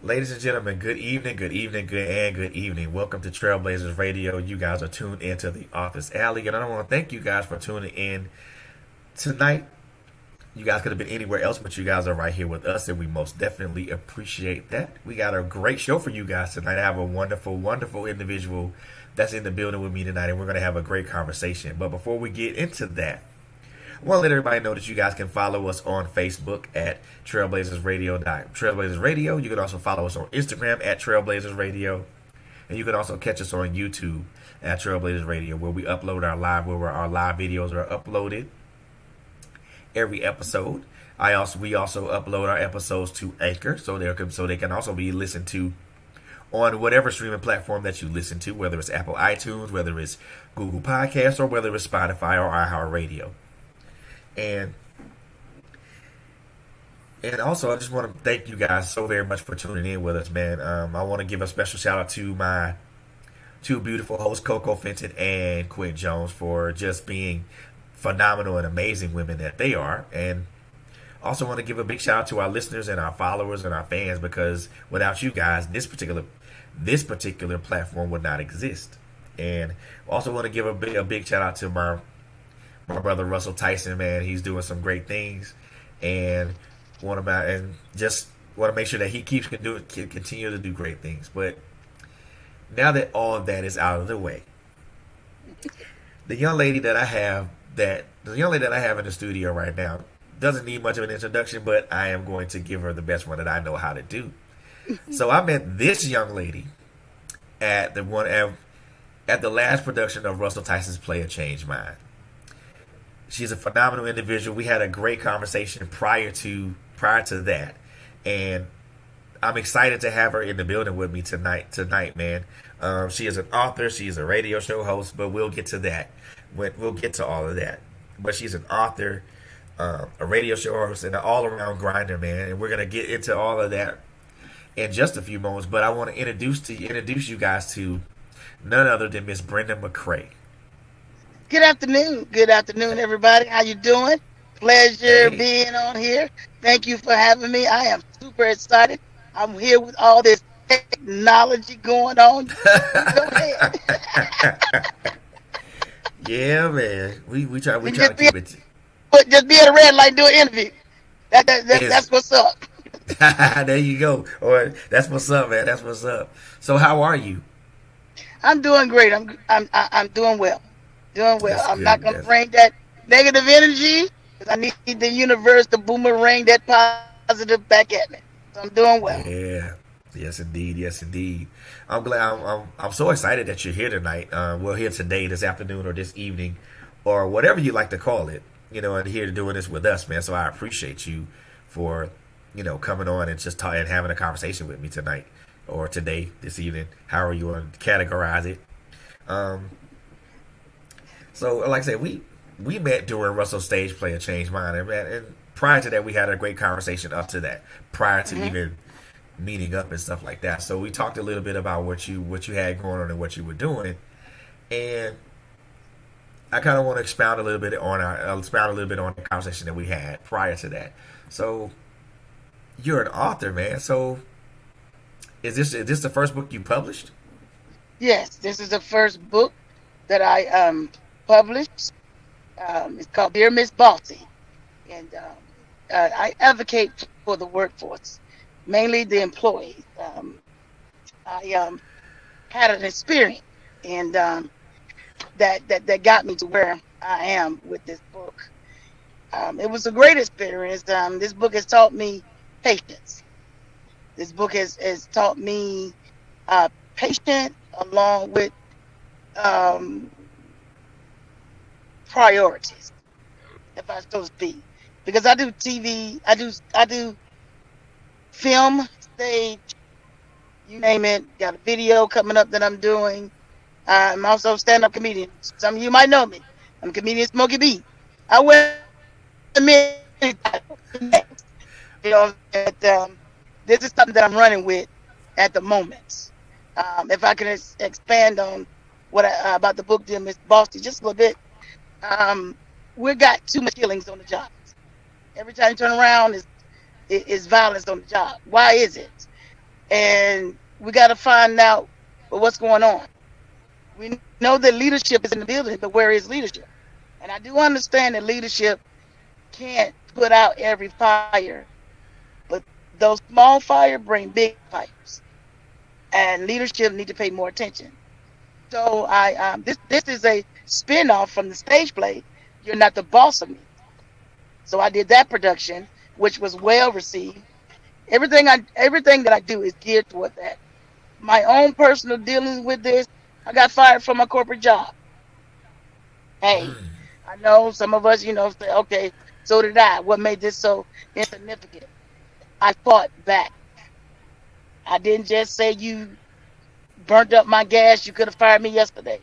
Ladies and gentlemen, good evening. Welcome to Trailblazers Radio. You guys are tuned into the Office Alley, and I want to thank you guys for tuning in tonight. You guys could have been anywhere else, but you guys are right here with us, and we most definitely appreciate that. We got a great show for you guys tonight. I have a wonderful individual that's in the building with me tonight, and we're going to have a great conversation. But before we get into that, I want to let everybody know that you guys can follow us on Facebook at Trailblazers Radio. You can also follow us on Instagram at Trailblazers Radio. And you can also catch us on YouTube at Trailblazers Radio, where where our live videos are uploaded every episode. We also upload our episodes to Anchor, so they can also be listened to on whatever streaming platform that you listen to, whether it's Apple iTunes, whether it's Google Podcasts, or whether it's Spotify or iHeartRadio. And also, I just want to thank you guys so very much for tuning in with us, man. I want to give a special shout out to my two beautiful hosts, Coco Fenton and Quinn Jones, for just being phenomenal and amazing women that they are. And also want to give a big shout out to our listeners and our followers and our fans, because without you guys, this particular platform would not exist. And also want to give a big shout out to my brother Russell Tyson, man. He's doing some great things, and just want to make sure that he continue to do great things. But now that all of that is out of the way, the young lady that I have in the studio right now doesn't need much of an introduction, but I am going to give her the best one that I know how to do. So I met this young lady at the last production of Russell Tyson's play A Changed Mind. She's a phenomenal individual. We had a great conversation prior to that, and I'm excited to have her in the building with me tonight, man. She is an author. She's a radio show host, but we'll get to that. We'll get to all of that. But she's an author, a radio show host, and an all-around grinder, man. And we're gonna get into all of that in just a few moments. But I want to introduce you guys to none other than Miss Brenda McCray. Good afternoon, everybody. How you doing? Pleasure Hey. being on here. Thank you for having me. I am super excited. I'm here with all this technology going on. Go ahead. Yeah, man. We try And to keep it. just be at a red light and do an interview. Is That's what's up. there you go. Or that's what's up, man. That's what's up. So how are you? I'm doing great. I'm doing well. Doing well. That's I'm not good. gonna bring that negative energy because I need the universe to boomerang that positive back at me. So I'm doing well. Yeah. Yes, indeed. Yes, indeed. I'm glad. I'm so excited that you're here tonight. Well, here today, this afternoon, or this evening, or whatever you like to call it. And here doing this with us, man. So I appreciate you for coming on and just and having a conversation with me tonight, or today, this evening, however you want to categorize it. Um, so, like I said, we met during Russell's stage play A Changed Mind, and prior to that, we had a great conversation up to that, prior to Hmm. even meeting up and stuff like that. So we talked a little bit about what you had going on and what you were doing, and I kind of want to expound a little bit on the conversation that we had prior to that. So you're an author, man. So is this the first book you published? Yes, this is the first book that I published. It's called Dear Miss Bossy, and I advocate for the workforce, mainly the employees. I had an experience, and that got me to where I am with this book. It was a great experience. This book has taught me patience. This book has taught me patience along with um, priorities, if I so speak. Because I do TV, I do film, stage, you name it. Got a video coming up that I'm doing. I'm also a stand-up comedian. Some of you might know me. I'm comedian Smokey B. I wear many titles. This is something that I'm running with at the moment. If I can expand on about the book, dear Miss Bossy, just a little bit. We got too much killings on the job. Every time you turn around, is violence on the job. Why is it? and we got to find out what's going on. We know that leadership is in the building, but where is leadership? And I do understand that leadership can't put out every fire, but those small fires bring big fires, and leadership need to pay more attention. So this is a spin-off from the stage play. You're not the boss of me. So I did that production, which was well received. Everything that I do is geared toward that. My own personal dealings with this, I got fired from my corporate job. Hey, I know some of us, say, okay, so did I. What made this so insignificant? I fought back. I didn't just say you burnt up my gas, you could have fired me yesterday.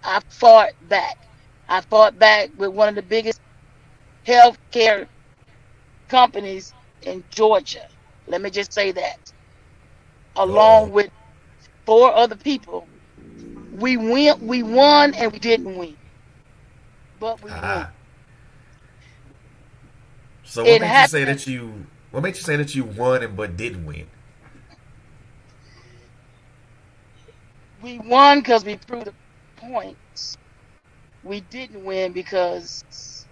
I fought back. I fought back with one of the biggest healthcare companies in Georgia. Let me just say that. Oh. Along with four other people. We won and we didn't win. But we won. Ah. So what It made you say happened. that you? What made you say that you won and but didn't win? We won because we proved the points. We didn't win because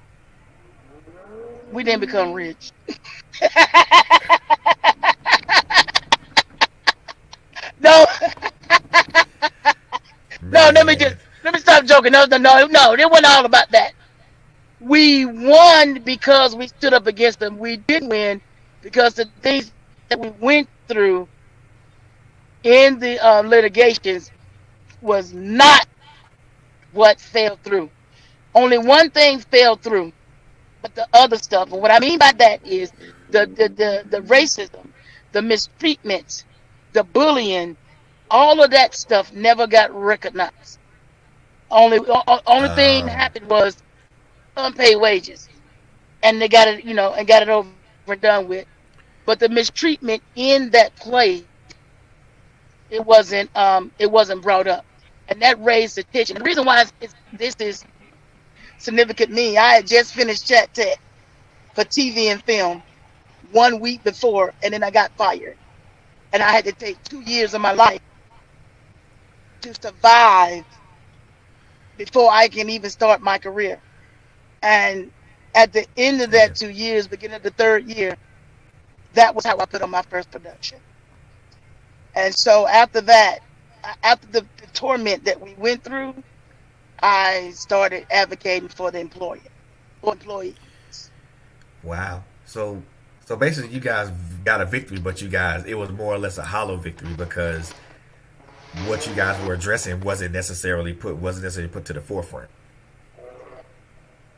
we didn't become rich. No, no. Man. Let me stop joking. No. It wasn't all about that. We won because we stood up against them. We didn't win because the things that we went through in the litigations was not what fell through. Only one thing fell through, but the other stuff. And what I mean by that is the racism, the mistreatment, the bullying, all of that stuff never got recognized. Only thing Oh. happened was unpaid wages, and they got it, and got it over and done with. But the mistreatment in that place, it wasn't brought up, and that raised attention. And the reason why this is significant me, I had just finished Chat Tech for TV and film 1 week before, and then I got fired, and I had to take 2 years of my life to survive before I can even start my career. And at the end of Yeah. that 2 years, beginning of the third year, that was how I put on my first production. And so after that, after the torment that we went through, I started advocating for the employees. Wow. So basically, you guys got a victory, but you guys it was more or less a hollow victory because what you guys were addressing wasn't necessarily put to the forefront.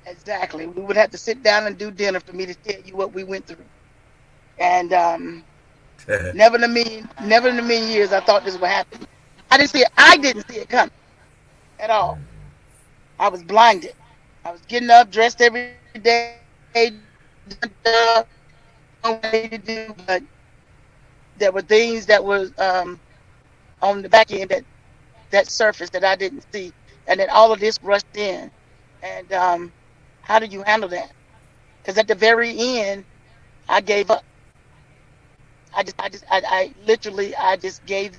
Exactly. We would have to sit down and do dinner for me to tell you what we went through. And never in a million years I thought this would happen. I didn't see it. I didn't see it coming at all. I was blinded. I was getting up, dressed every day, doing what I needed to do, but there were things that was on the back end that surfaced that I didn't see, and then all of this rushed in. And how do you handle that? Because at the very end, I gave up. I literally, I just gave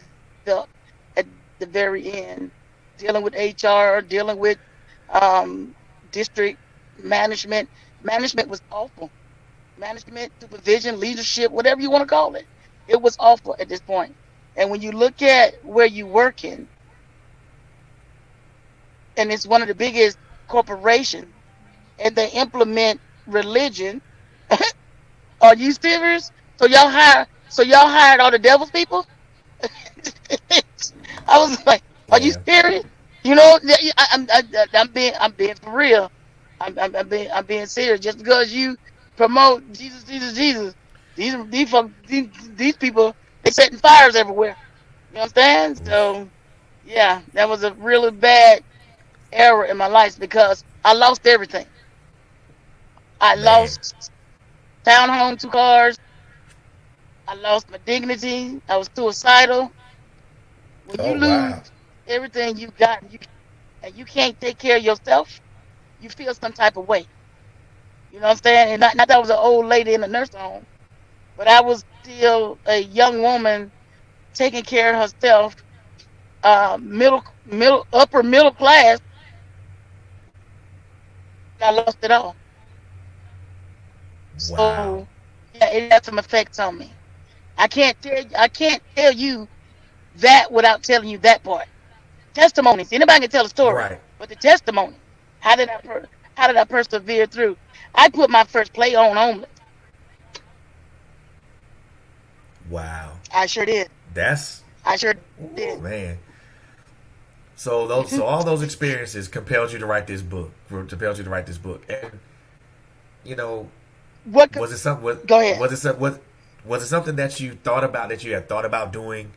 up at the very end, dealing with HR, dealing with um, district management. Management was awful. Management, supervision, leadership, whatever you want to call it. It was awful at this point. And when you look at where you working, and it's one of the biggest corporations, and they implement religion, are you serious? So y'all hired all the devil's people? I was like, "Are you Yeah. serious?" I'm being for real. I'm being serious. Just because you promote Jesus, Jesus, Jesus, these people they setting fires everywhere. You understand? Oof. So yeah, that was a really bad error in my life because I lost everything. I Man. lost townhome, 2 cars. I lost my dignity. I was suicidal. When Oh you wow. lose everything you got and you can't take care of yourself, you feel some type of way. You know what I'm saying? And not that I was an old lady in a nursing home, but I was still a young woman taking care of herself, upper middle class, I lost it all. Wow. So yeah, it had some effects on me. I can't tell you that without telling you that part. Testimonies. Anybody can tell a story, Right. but the testimony. How did how did I persevere through? I put my first play on homeless. Wow. I sure did. That's I sure ooh, did. man. So all those experiences compelled you to write this book. Compelled you to write this book. And you know, What? was it something? Go ahead. Was it something that you thought about that you had thought about doing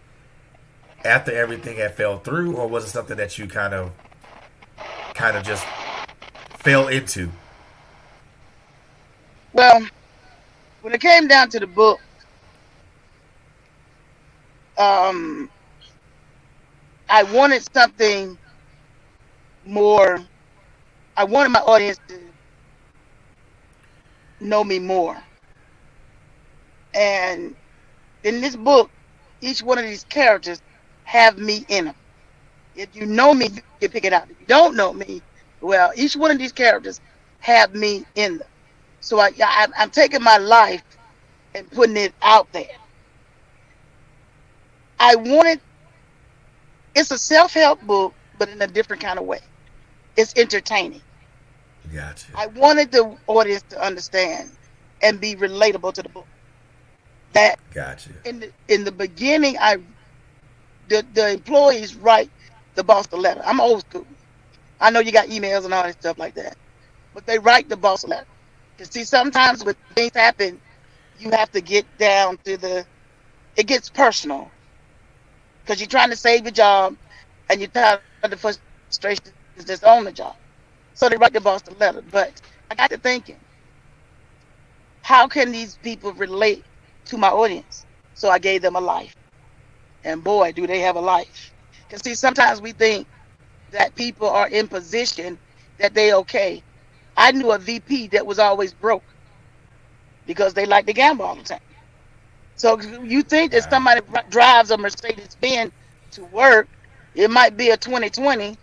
after everything had fell through, or was it something that you kind of just fell into? Well, when it came down to the book, um, I wanted something more. I wanted my audience to know me more. And in this book, each one of these characters have me in them. If you know me, you can pick it out. If you don't know me, well, each one of these characters have me in them. So I'm taking my life and putting it out there. I wanted, it's a self-help book, but in a different kind of way. It's entertaining. Gotcha. I wanted the audience to understand and be relatable to the book. That Gotcha. in the beginning, the employees write the boss the letter. I'm old school. I know you got emails and all that stuff like that, but they write the boss a letter. Cause see, sometimes when things happen, you have to get down to it gets personal because you're trying to save your job and you're tired of the frustrations that's on the job. So they write the boss the letter. But I got to thinking, how can these people relate to my audience? So I gave them a life. And boy, do they have a life. Because see, sometimes we think that people are in position that they okay. I knew a VP that was always broke because they like to gamble all the time. So you think that Wow. somebody drives a Mercedes Benz to work, it might be a 2020,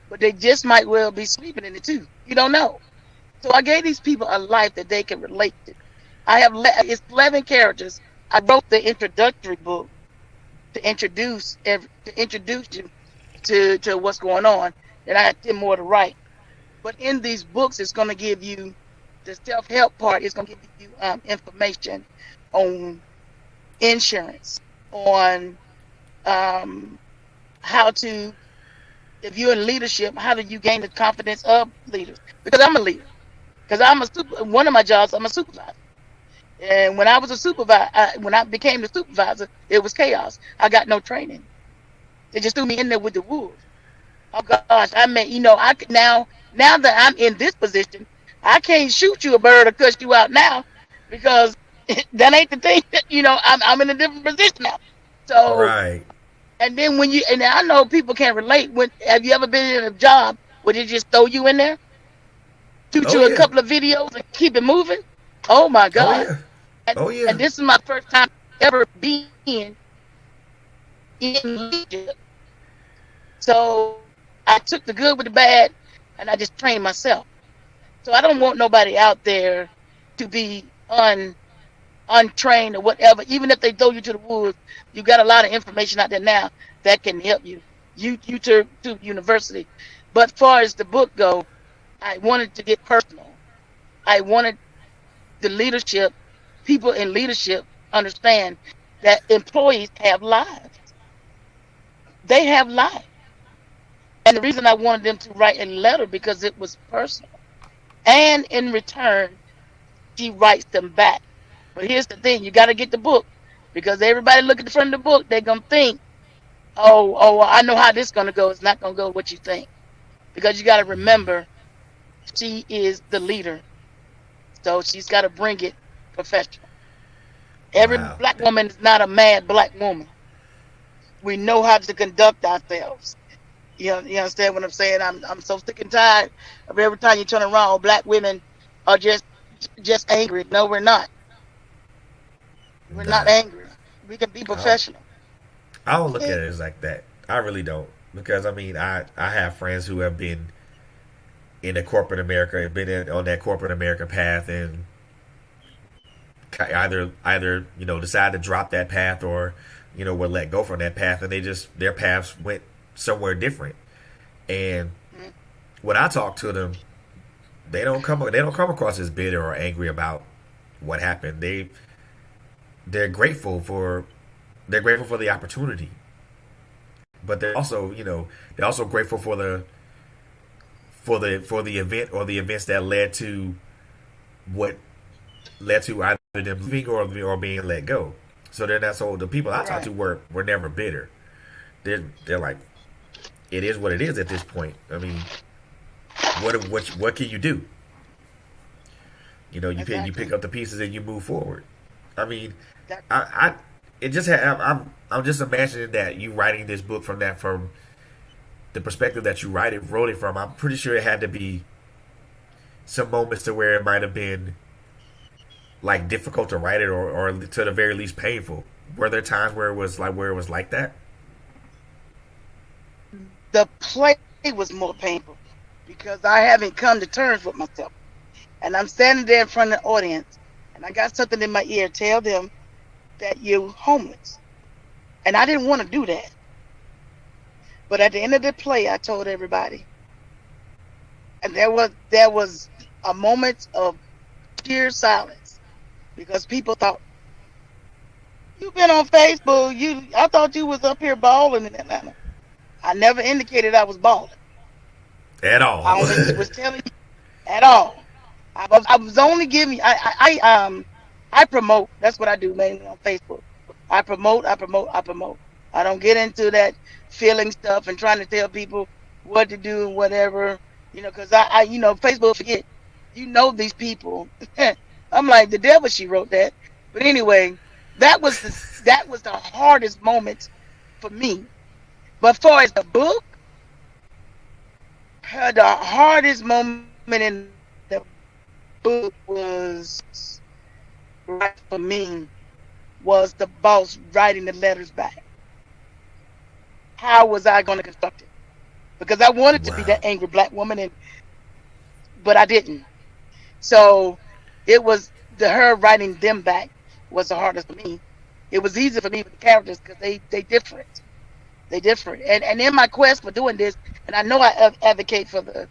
but they just might well be sleeping in it too. You don't know. So I gave these people a life that they can relate to. It's 11 characters. I wrote the introductory book to introduce you to what's going on. And I had 10 more to write. But in these books, it's going to give you the self help part. It's going to give you information on insurance, on um, how to, if you're in leadership, how do you gain the confidence of leaders? Because I'm a leader. Because one of my jobs, I'm a supervisor. And when I was a supervisor, when I became the supervisor, it was chaos. I got no training. They just threw me in there with the wolves. Oh gosh, I mean, now that I'm in this position, I can't shoot you a bird or cuss you out now because that ain't the thing. I'm in a different position now. So, Right. and then and I know people can't relate. Have you ever been in a job where they just throw you in there, shoot Oh you a yeah. couple of videos, and keep it moving? Oh my Oh God! yeah. And Oh and yeah. this is my first time ever being in leadership. So I took the good with the bad, and I just trained myself. So I don't want nobody out there to be untrained or whatever. Even if they throw you to the wolves, you got a lot of information out there now that can help you. You to university. But far as the book go, I wanted to get personal. I wanted the leadership, people in leadership understand that employees have lives. They have lives. And the reason I wanted them to write a letter because it was personal. And in return, she writes them back. But here's the thing, you got to get the book because everybody look at the front of the book, they're going to think, oh, I know how this is going to go. It's not going to go what you think. Because you got to remember, she is the leader. So she's got to bring it professional. Every Wow. black woman is not a mad black woman. We know how to conduct ourselves. You understand what I'm saying? I'm so sick and tired of every time you turn around, black women are just angry. No, we're not. We're not Nah. angry. We can be Oh. professional. I don't look at it as like that. I really don't, because I mean, I have friends who have been in the corporate America, have been on that corporate America path, and either decide to drop that path, or were let go from that path, and they just their paths went somewhere different. And when I talk to them, they don't come across as bitter or angry about what happened. They're grateful for the opportunity, but they're also grateful for the event, or the events that what led to either them leaving, or being let go. So they're not so the people I talked Right. to were never bitter. They're like, it is what it is at this point. I mean, what can you do? You pick Exactly. up the pieces and you move forward. I mean, That, I it just I'm just imagining that you writing this book from the perspective that you wrote it from. I'm pretty sure it had to be some moments to where it might have been like difficult to write it, or to the very least painful. Were there times where it was like that? the play was more painful because I haven't come to terms with myself. And I'm standing there in front of the audience and I got something in my ear. Tell them that you're homeless. And I didn't want to do that. But at the end of the play, I told everybody. And there was a moment of sheer silence because people thought, you've been on Facebook. I thought you was up here balling in Atlanta. I never indicated I was balling. At all? I only was telling you at all. I was only giving. I promote. That's what I do mainly on Facebook. I promote. I promote. I promote. I don't get into that feeling stuff and trying to tell people what to do and whatever. Because Facebook forget. These people. I'm like the devil. She wrote that. But anyway, that was the hardest moment for me. But far as the book, the hardest moment in the book right for me was the boss writing the letters back. How was I going to construct it? Because I wanted to be Wow. that angry black woman, but I didn't. So it was her writing them back was the hardest for me. It was easy for me with the characters because they different. They different. And in my quest for doing this, and I know I advocate for the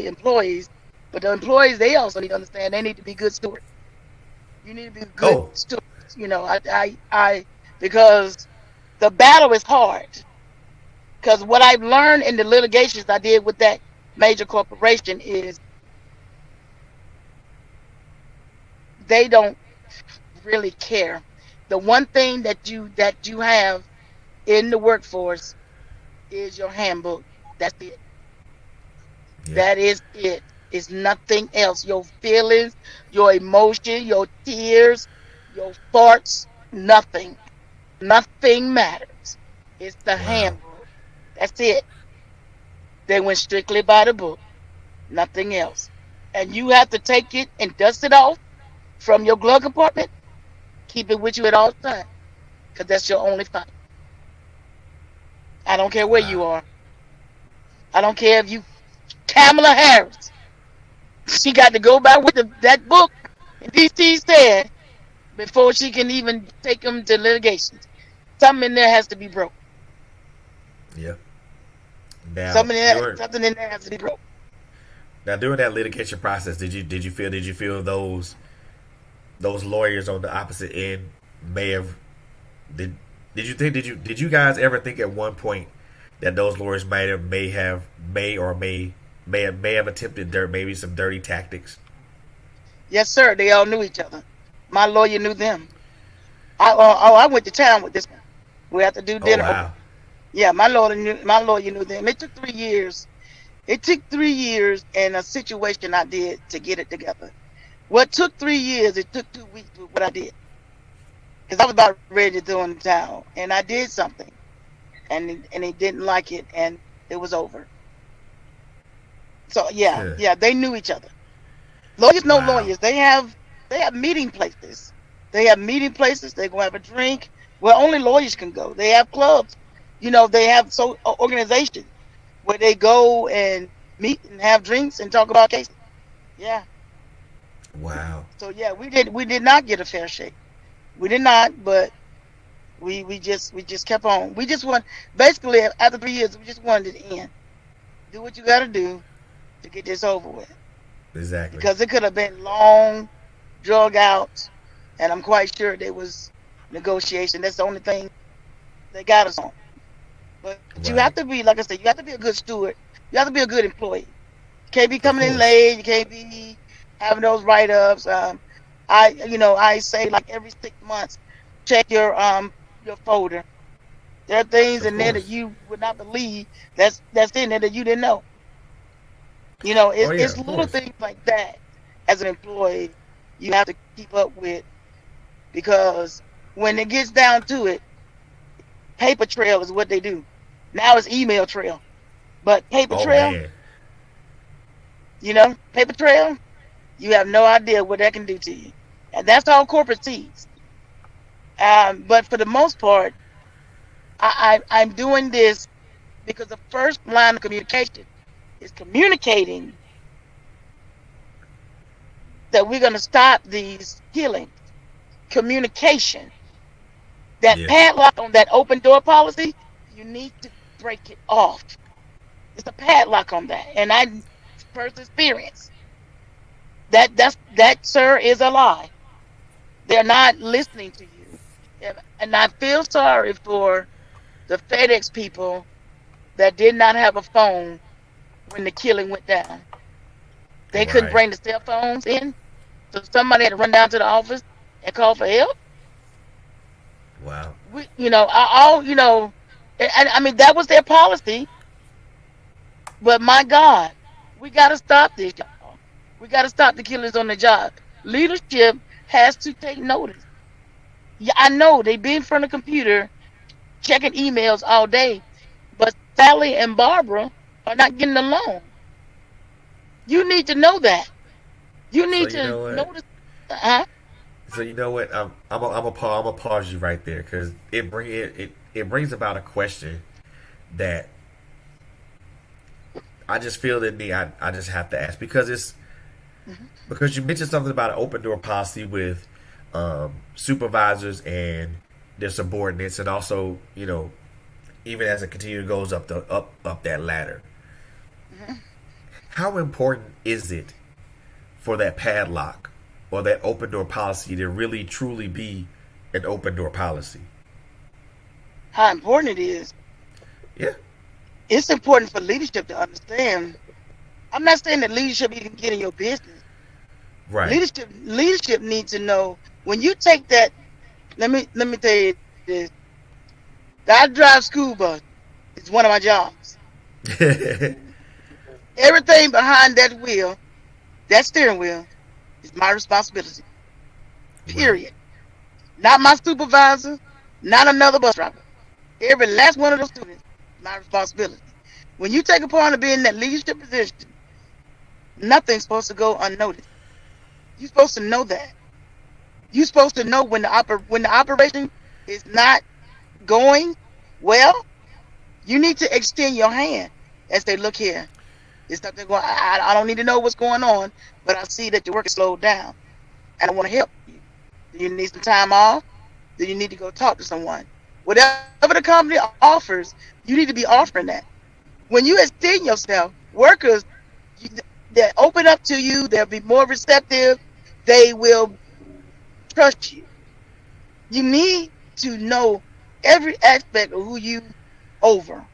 employees, but the employees they also need to understand they need to be good stewards. You need to be good Oh, stewards. I because the battle is hard. Because what I've learned in the litigations I did with that major corporation is they don't really care. The one thing that you have in the workforce is your handbook. That's it. yeah. That is it. It's nothing else. Your feelings, your emotion, your tears, your farts, nothing. Nothing matters. It's the Wow. handbook. That's it. They went strictly by the book. Nothing else. And you have to take it and dust it off from your glove compartment. Keep it with you at all times. Because that's your only fight. I don't care where Wow. you are. I don't care if you Kamala Harris. She got to go back with that book and DC said before she can even take them to litigation. Something in there has to be broke. Yeah. Now Something in there, during something in there has to be broke. now during that litigation process, did you feel those lawyers on the opposite end may have did did you guys ever think at one point that those lawyers may have attempted maybe some dirty tactics? Yes, sir. They all knew each other. My lawyer knew them. I went to town with this one. We had to do Oh dinner over. wow. Yeah, my lawyer knew them. It took 3 years. It took 3 years and a situation I did to get it together. What took 3 years, it took 2 weeks with what I did. Because I was about ready to throw in the towel. And I did something. And he didn't like it and it was over. So yeah, Huh. yeah, they knew each other. Lawyers know Wow. lawyers. They have meeting places. They have meeting places. They go have a drink, Well, only lawyers can go. They have clubs. They have organizations where they go and meet and have drinks and talk about cases. Yeah. Wow. So yeah, we did not get a fair shake. We did not, but we just kept on. We just want basically after 3 years, we just wanted it to end. Do what you got to do to get this over with, Exactly. because it could have been long, drug out, and I'm quite sure there was negotiation. That's the only thing they got us on. But you have to Right. be, like I said, you have to be a good steward. You have to be a good employee. You can't be Of coming in course. late. You can't be having those write-ups. I say like every 6 months, check your folder. There are things Of in there that course. you would not believe that's in there that you didn't know. Oh yeah. It's Of little course. things like that as an employee you have to keep up with, because when it gets down to it, paper trail is what they do. Now it's email trail, but paper Oh trail, man. paper trail, you have no idea what that can do to you, and that's all corporate sees. But for the most part, I'm doing this because the first line of communication is communicating that we're going to stop these killings. Communication. That Yeah. padlock on that open door policy, you need to break it off. It's a padlock on that. And I first experience that sir is a lie. They're not listening to you. And I feel sorry for the FedEx people that did not have a phone when the killing went down. They couldn't Right. bring the cell phones in, so somebody had to run down to the office and call for help. Wow. I mean, that was their policy. But my God, we got to stop this, y'all. We got to stop the killers on the job. Leadership has to take notice. Yeah, I know they've been in front of the computer checking emails all day, but Sally and Barbara are not getting along. You need to know that. You So need you to know what? notice. Huh? So you know what? I'm a pause you right there because it brings about a question that I just feel that I just have to ask because it's Mhm. because you mentioned something about an open door policy with supervisors and their subordinates, and also even as it continues goes up that ladder. Mhm. How important is it for that padlock or that open door policy to really truly be an open door policy? How important it is. Yeah, It's important for leadership to understand. I'm not saying that leadership even get in your business. right. Leadership needs to know when you take that. Let me tell you this. I drive school bus. It's one of my jobs. Right. Everything behind that wheel, that steering wheel, is my responsibility. Period. Not my supervisor, not another bus driver. Every last one of those students is my responsibility. When you take upon to be in that leadership position, nothing's supposed to go unnoticed. You're supposed to know that. You're supposed to know when the operation is not going well. You need to extend your hand and say, "Look here, there's nothing going. I don't need to know what's going on, but I see that your work is slowed down, and I want to help you. Do you need some time off? Do you need to go talk to someone? Whatever the company offers, you need to be offering that. When you extend yourself, workers you, they open up to you. They'll be more receptive. They will trust you. You need to know every aspect of who you over.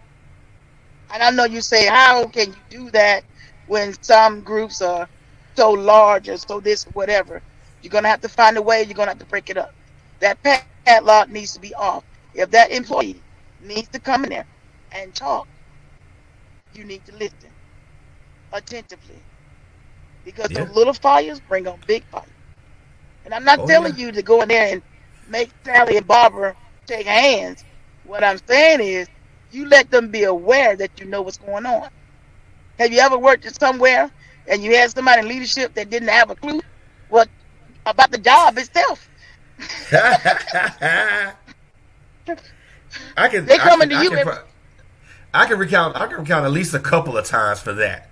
And I know you say, how can you do that when some groups are so large or so this or whatever? You're gonna have to find a way. You're gonna have to break it up. That padlock needs to be off. If that employee needs to come in there and talk, you need to listen attentively, because those Yeah. little fires bring on big fires. And I'm not Oh yeah. telling you to go in there and make Sally and Barbara shake hands. What I'm saying is, you let them be aware that you know what's going on. Have you ever worked at somewhere and you had somebody in leadership that didn't have a clue what about the job itself? I can They I coming can to I you can every. pro- I can recount at least a couple of times for that.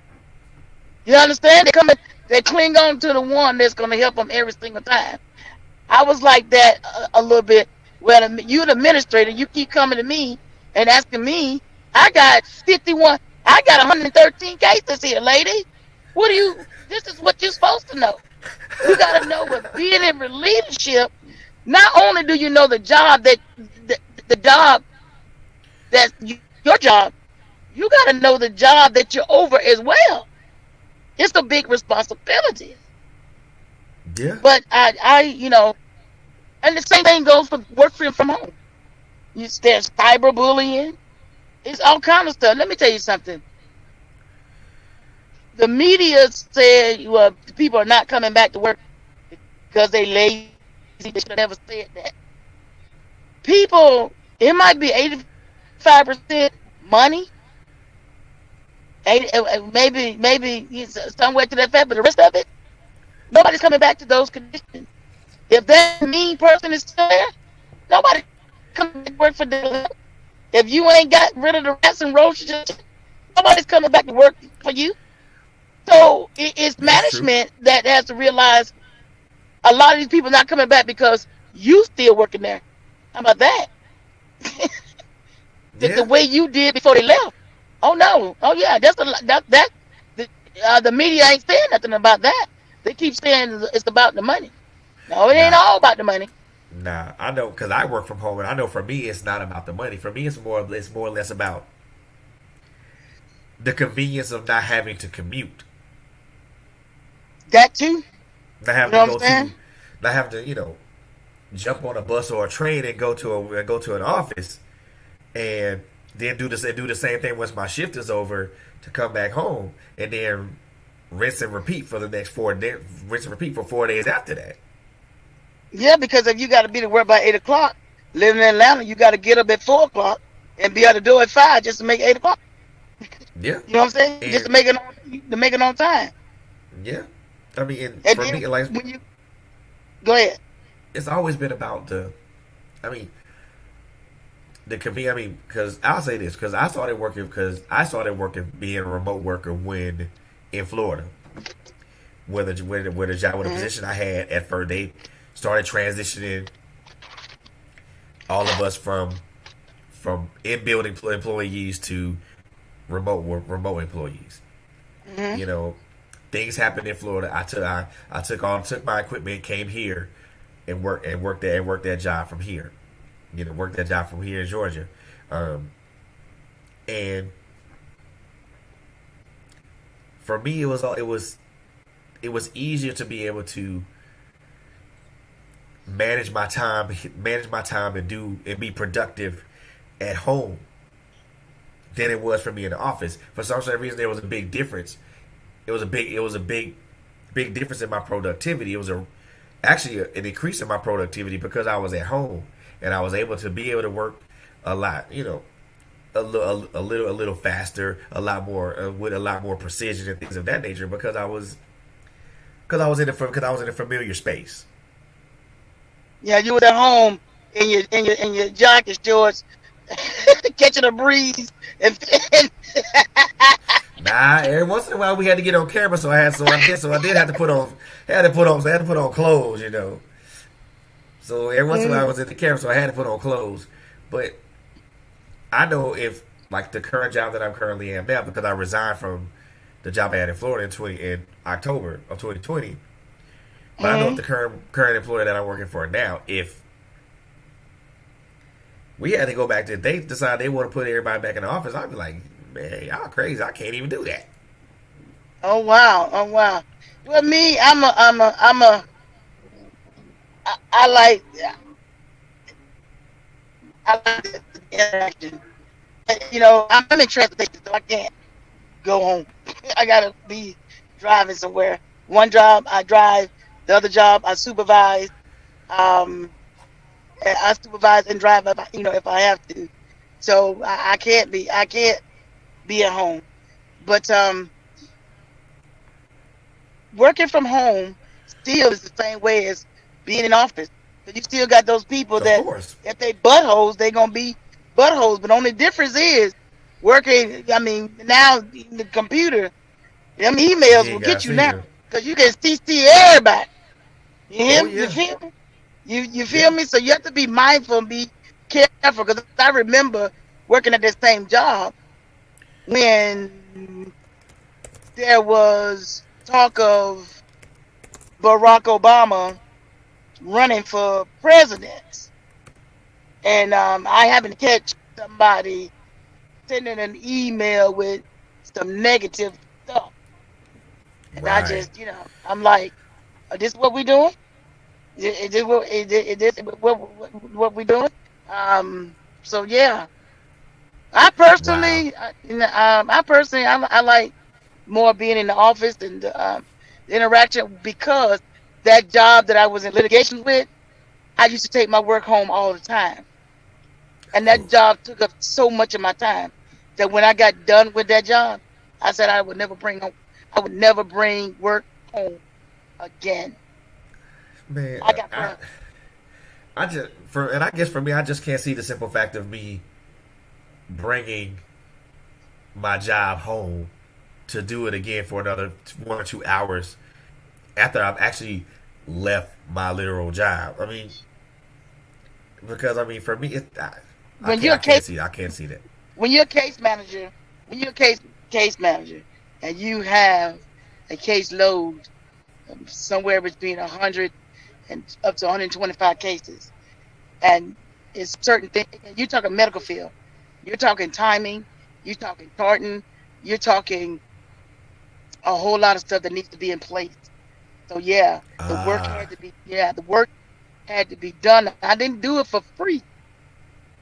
You understand? They coming. They cling on to the one that's gonna help them every single time. I was like that a little bit. Well, you the administrator, you keep coming to me and asking me. I got 51. I got 113 cases here, lady. What do you? This is what you're supposed to know. You got to know with being in leadership. Not only do you know the job the job that's your job, you got to know the job that you're over as well. It's a big responsibility. Yeah, But and the same thing goes for work from home. There's cyberbullying. It's all kind of stuff. Let me tell you something. The media said, well, people are not coming back to work because they lazy. They should have never said that. People, it might be 85% money, maybe somewhere to that fact, but the rest of it, nobody's coming back to those conditions. If that mean person is still there, nobody coming to work for them. If you ain't got rid of the rats and roaches, nobody's coming back to work for you. So it's that's true. management that has to realize a lot of these people not coming back because you still working there. How about that? The Yeah, way you did before they left. Oh no. Oh yeah. That's the, the media ain't saying nothing about that. They keep saying it's about the money. No, it ain't nah, all about the money. nah. I know because I work from home, and I know for me it's not about the money. For me, it's more or less about the convenience of not having to commute, That too. not You having know to what I'm go saying? to, not having to jump on a bus or a train and go to an office and then do the same thing once my shift is over to come back home and then rinse and repeat for the next 4 days. Rinse and repeat for 4 days after that. Yeah, because if you got to be to work by 8 o'clock, living in Atlanta, you got to get up at 4 o'clock and be at the door at 5 just to make 8 o'clock. Yeah, You know what I'm saying? Just and to make it on time. yeah, I mean, and And for then me, like when you go ahead. it's always been about the. I mean, the convenience. I mean, because I'll say this because I started working being a remote worker when in Florida. Where the job, with the Hmm. position I had at first, they started transitioning all of us from in building employees to remote employees. Hmm. You know, things happened in Florida. I took my equipment, came here, and worked that job from here. Worked that job from here in Georgia, um, and for me it was easier to be able to manage my time and be productive at home than it was for me in the office. For some certain reason, there was a big difference. It was a big difference in my productivity. It was actually an increase in my productivity because I was at home and I was able to work a lot. A little faster, a lot more with a lot more precision and things of that nature because I was in a familiar space. Yeah, you was at home in your jacket shorts, catching a breeze, and Nah, every once in a while we had to get on camera, so I did have to so I had to put on clothes, So every once in a while I mm, was in the camera, so I had to put on clothes. But I know if like the current job that I'm currently in now, because I resigned from the job I had in Florida in October of 2020. But I know if mm, the current employer that I'm working for now, if we had to go back to, if they decide they want to put everybody back in the office, I'd be like, man, y'all crazy. I can't even do that. oh wow, oh wow. Well, me, I like I like the interaction. I'm in transportation, so I can't go home. I gotta be driving somewhere. One job I drive, the other job I supervise. Um, I supervise and drive if I have to. So I can't be at home. But working from home still is the same way as being in office. But you still got those people Of that course. if they buttholes, they gonna be buttholes. But only difference is working. I mean, now the computer, them emails You will ain't get gotta you see now her. because you can CC everybody. Oh You yeah, feel me? You feel yeah. me? So you have to be mindful and be careful. Because I remember working at this same job when there was talk of Barack Obama running for president, and I happened to catch somebody sending an email with some negative stuff, and I Right. just, I'm like, "This what we doing? Is this what we doing?" So yeah, I Wow. personally, I like more being in the office and the interaction because that job that I was in litigation with, I used to take my work home all the time, and that Ooh. job took up so much of my time that when I got done with that job, I said I would never bring work home again. Man, I got burned. I just for and I guess for me, I just can't see the simple fact of me bringing my job home to do it again for another 1 or 2 hours after I've actually left my literal job. I mean, because I mean, for me, I When can't. you're I a case can't see. I can't see that. when you're a case manager, when you're a case manager, and you have a caseload somewhere between 100 and up to 125 cases, and it's certain things. You're talking medical field. You're talking timing. You're talking charting. You're talking a whole lot of stuff that needs to be in place. So yeah, Ah, the work had to be done. I didn't do it for free.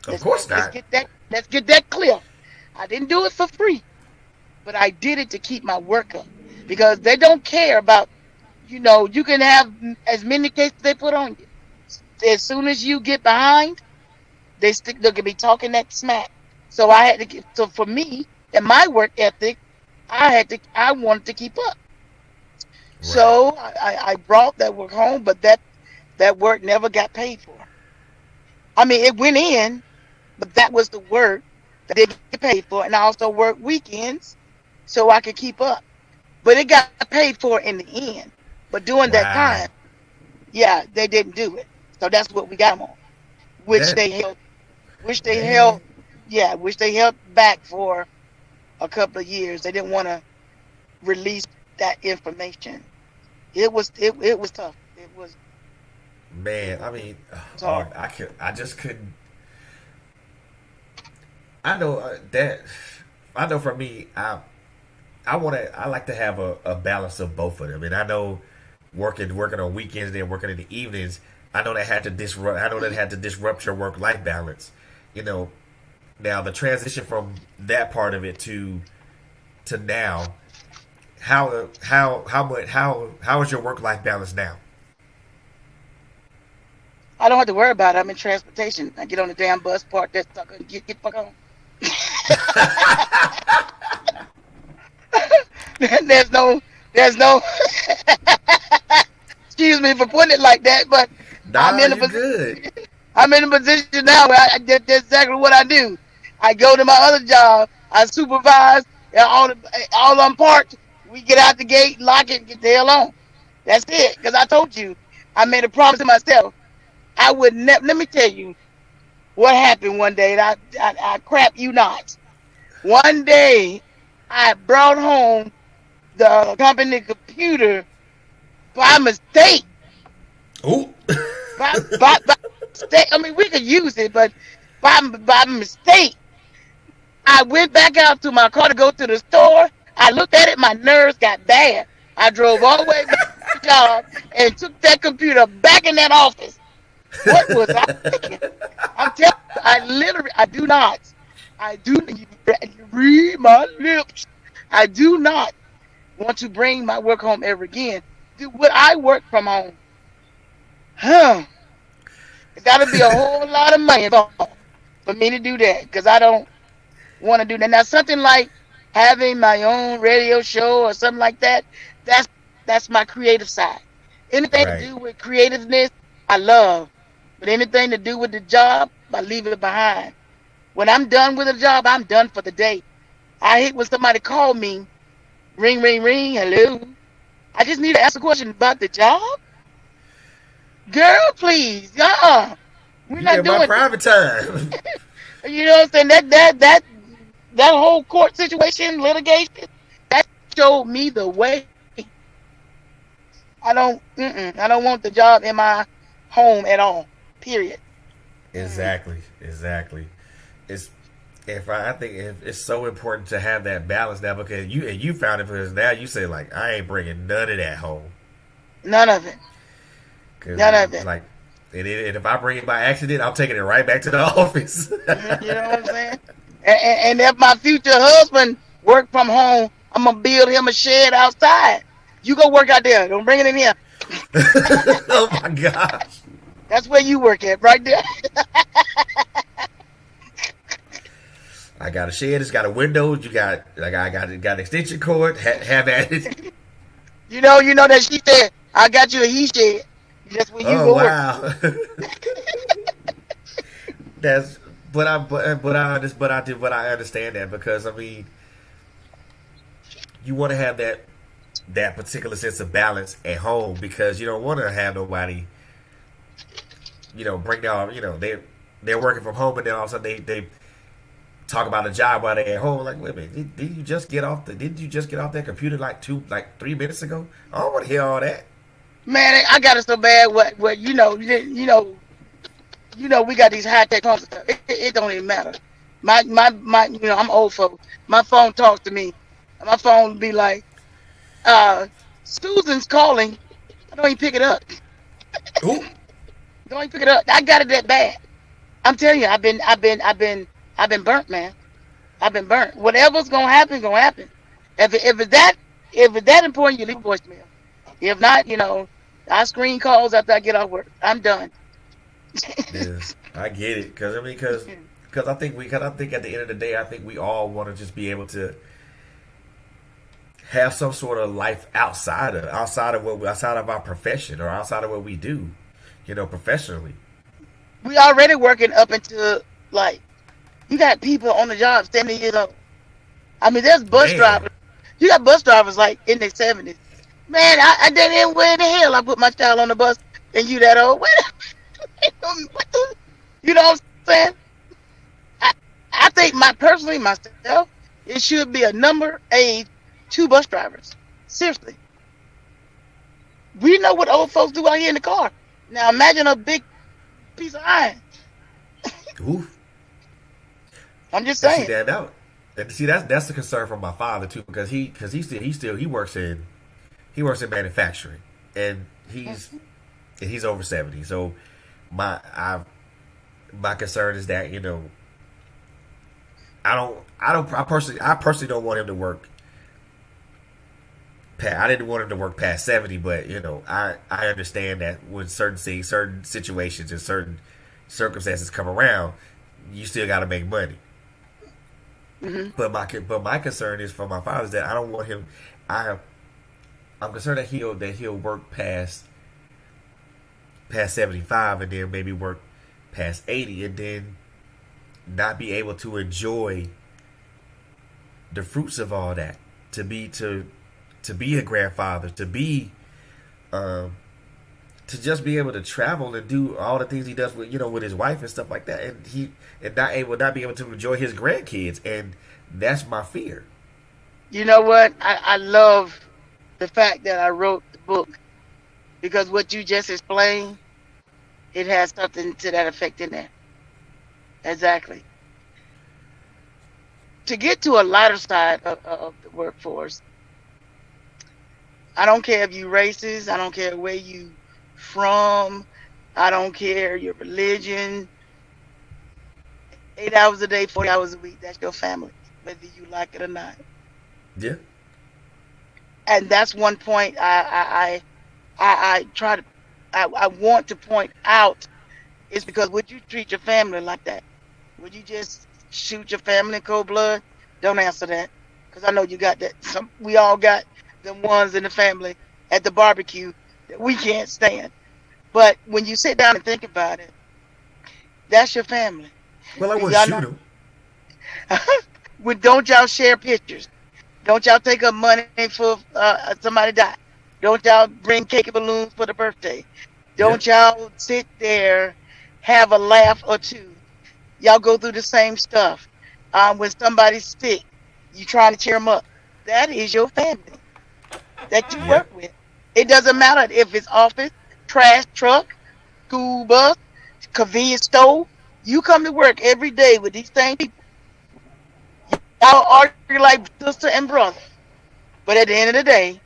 of course Let's not. get that clear. I didn't do it for free, but I did it to keep my work up because they don't care about, you can have as many cases they put on you. As soon as you get behind, they're gonna be talking that smack. So so for me and my work ethic, I wanted to keep up. Right. So I brought that work home, but that work never got paid for. I mean, it went in, but that was the work that they get paid for, and I also worked weekends so I could keep up. But it got paid for in the end. But during that time, Wow. yeah, they didn't do it. So that's what we got them on, which That they held, which they man. held, yeah, which they held back for a couple of years. They didn't want to release that information. It was tough. Man. I mean, It was oh, hard. I could. I just couldn't. I know that. I know for me, I want to. I like to have a balance of both of them, and I know working on weekends, then working in the evenings. I know that had to disrupt. I know that had to disrupt your work life balance. You know, now the transition from that part of it to now, how is your work life balance now? I don't have to worry about it. I'm in transportation. I get on the damn bus, park that sucker, and get the fuck on. there's no, there's no. Excuse me for putting it like that, but I'm Nah, in a you position. good. I'm in a position now where that's exactly what I do. I go to my other job. I supervise. All I'm parked. We get out the gate, lock it, and get the hell on. That's it. Because I told you, I made a promise to myself. I would never. Let me tell you what happened one day. And I crap you not. One day, I brought home the company computer by mistake. Ooh. By mistake. I mean, we could use it, but by mistake, I went back out to my car to go to the store. I looked at it. My nerves got bad. I drove all the way back to the job and took that computer back in that office. What was I thinking? I'm telling you, I do not. I do. You read my lips. I do not want to bring my work home ever again. Would I work from home? Huh? It got to be a whole lot of money involved for me to do that because I don't want to do that. Now, something like having my own radio show or something like that, that's that's my creative side. Anything to Right. do with creativeness, I love. But anything to do with the job, I leave it behind. When I'm done with a job, I'm done for the day. I hate when somebody call me, ring, ring, ring, hello. I just need to ask a question about the job. Girl, please. We're You not get my doing private time. it. You know what I'm saying? That whole court situation, litigation, that showed me the way. I don't want the job in my home at all. Period. Mm. Exactly, exactly. It's if I think it's so important to have that balance now because you found it because now you say like I ain't bringing none of that home None of it. because None of it. like and if I bring it by accident I'm taking it right back to the office. You know what I'm saying? And if my future husband work from home, I'm gonna build him a shed outside. You go work out there. Don't bring it in here. Oh my gosh. That's where you work at, right there. I got a shed. It's got a window. You got like I got an extension cord. Have at it. You know that she said, "I got you a he shed." That's where you Oh go work. wow. That's but I understand that because I mean you want to have that particular sense of balance at home because you don't want to have nobody bring down they're working from home and then all of a sudden they talk about a job while they're at home like wait a minute did you just get off that computer like 3 minutes ago? I don't want to hear all that. Man, I got it so bad. What we got these high tech phones. It don't even matter. My. I'm old folk. My phone talks to me. My phone be like, Susan's calling. I don't even pick it up. Ooh. Don't even pick it up. I got it that bad. I'm telling you, I've been burnt, man. I've been burnt. Whatever's gonna happen, gonna happen. If it's that important, you leave a voicemail. If not, I screen calls after I get off work. I'm done. Yes, I get it because I mean because I think at the end of the day I think we all want to just be able to have some sort of life outside of our profession or outside of what we do, professionally. We already working up into like you got people on the job 70 years old. I mean, there's bus Man, drivers. You got bus drivers like in their 70s. Man, I didn't even where the hell I put my child on the bus and you that old. What the, you know what I'm saying? I, I think myself, it should be a number age two bus drivers. Seriously. We know what old folks do out here in the car. Now imagine a big piece of iron. ooh, I'm just and see saying. that out. And see that's the concern from my father too because he works in manufacturing and he's over 70. So my I my concern is that I personally don't want him to work. I didn't want him to work past 70, but I understand that when certain situations and certain circumstances come around, you still got to make money. Hmm. But my concern is for my father is that I don't want him. I'm concerned that he'll work past 75 and then maybe work past 80 and then not be able to enjoy the fruits of all that to be a grandfather to just be able to travel and do all the things he does with his wife and stuff like that and not be able to enjoy his grandkids and that's my fear. You know what? I love the fact that I wrote the book because what you just explained, it has something to that effect in there. Exactly. To get to a lighter side of the workforce, I don't care if you racist, I don't care where you from, I don't care your religion. 8 hours a day, 40 hours a week, that's your family, whether you like it or not. Yeah. And that's one point I try to I want to point out is because would you treat your family like that? Would you just shoot your family in cold blood? Don't answer that, because I know you got that. We all got them ones in the family at the barbecue that we can't stand. But when you sit down and think about it, that's your family. Well, I And wouldn't y'all shoot know, him. With don't y'all share pictures? Don't y'all take up money for somebody die? Don't y'all bring cake and balloons for the birthday? Yep. Don't y'all sit there, have a laugh or two? Y'all go through the same stuff. When somebody's sick, you trying to cheer them up. That is your family that you Yep. work with. It doesn't matter if it's office, trash truck, school bus, convenience store. You come to work every day with these same people. Y'all argue like sister and brother. But at the end of the day,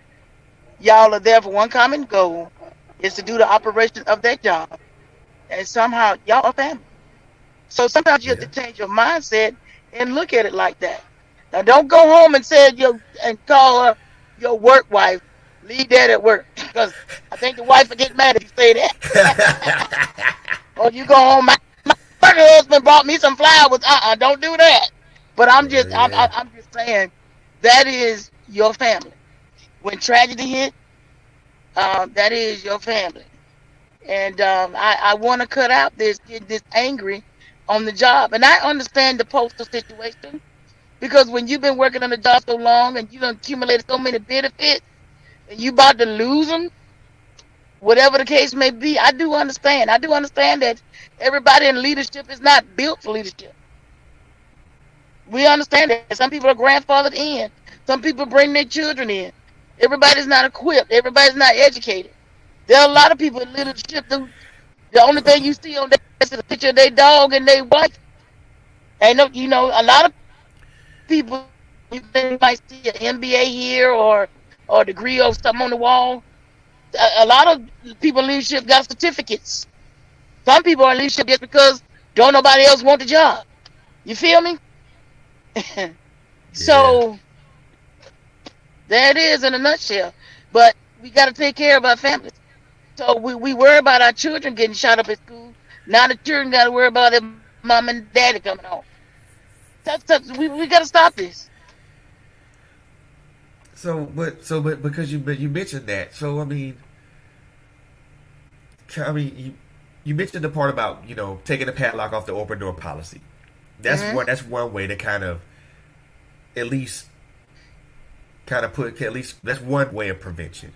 y'all are there for one common goal is to do the operation of that job. And somehow y'all are family. So sometimes you have Yeah. to change your mindset and look at it like that. Now don't go home and say your and call her your work wife. Leave that at work. Because I think the wife will get mad if you say that. Or you go home, my husband brought me some flowers. Don't do that. But I'm just Yeah. I'm just saying that is your family. When tragedy hit, that is your family. And I want to cut out this getting this angry on the job. And I understand the postal situation because when you've been working on the job so long and you've accumulated so many benefits and you about to lose them, whatever the case may be, I do understand. I do understand that everybody in leadership is not built for leadership. We understand that some people are grandfathered in. Some people bring their children in. Everybody's not equipped. Everybody's not educated. There are a lot of people in leadership who the only thing you see on that is a picture of their dog and their wife. And no, a lot of people you might see an MBA here or a degree or something on the wall. A lot of people in leadership got certificates. Some people are in leadership just because don't nobody else want the job. You feel me? Yeah. So there it is in a nutshell. But we got to take care of our families. So we worry about our children getting shot up at school. Now the children got to worry about their mom and daddy coming home. We got to stop this. But but you mentioned that. So you mentioned the part about taking the padlock off the open door policy. Hmm. That's one way to kind of at least put at least that's one way of prevention.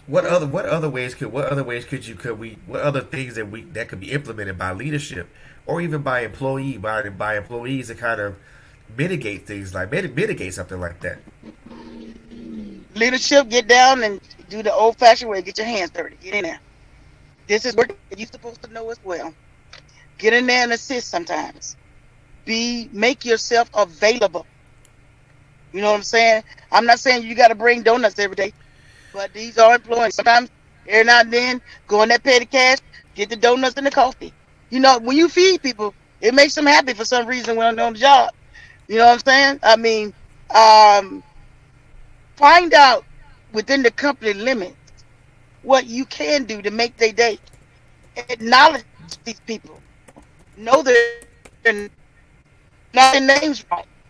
What other ways could we what other things that could be implemented by leadership or even by employees to kind of mitigate things like mitigate something like that. Leadership, get down and do the old fashioned way. Get your hands dirty. Get in there. This is work that you're supposed to know as well. Get in there and assist sometimes. Make yourself available. You know what I'm saying? I'm not saying you got to bring donuts every day, but these are employees. Sometimes every now and then, go in that petty cash, get the donuts and the coffee. When you feed people, it makes them happy for some reason when they're on the job. You know what I'm saying? I mean, um, find out within the company limits what you can do to make their day. Acknowledge these people. Know their names. Not their names right. Make sure, if you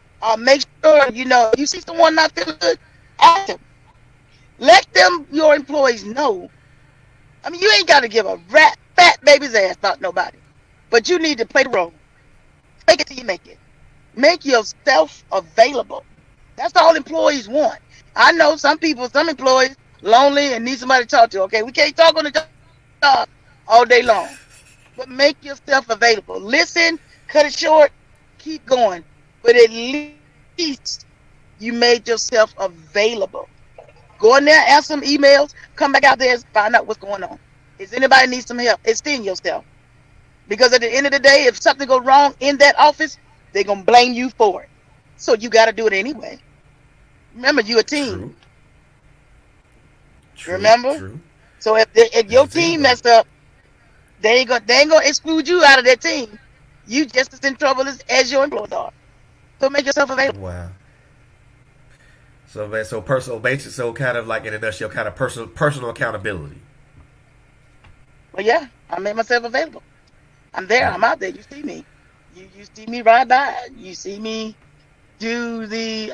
see someone not feeling good, ask them. Let them, your employees, know. I mean, you ain't got to give a fat baby's ass about nobody. But you need to play the role. Fake it till you make it. Make yourself available. That's all employees want. I know some employees lonely and need somebody to talk to. Okay, we can't talk on the job all day long. But make yourself available. Listen, cut it short, keep going. But at least you made yourself available. Go in there, answer some emails, come back out there and find out what's going on. If anybody needs some help, extend yourself. Because at the end of the day, if something goes wrong in that office, they're gonna blame you for it. So you gotta do it anyway. Remember, you a team. True, true, Remember? true. So if It's your a team teamwork. messed up, they ain't gonna exclude you out of that team. You just as in trouble as your employees are. So make yourself available. Wow. So man, so personal basis. So kind of like in a nutshell, kind of personal accountability. Well, yeah, I made myself available. I'm there. Yeah. I'm out there. You see me. You see me ride by. You see me do the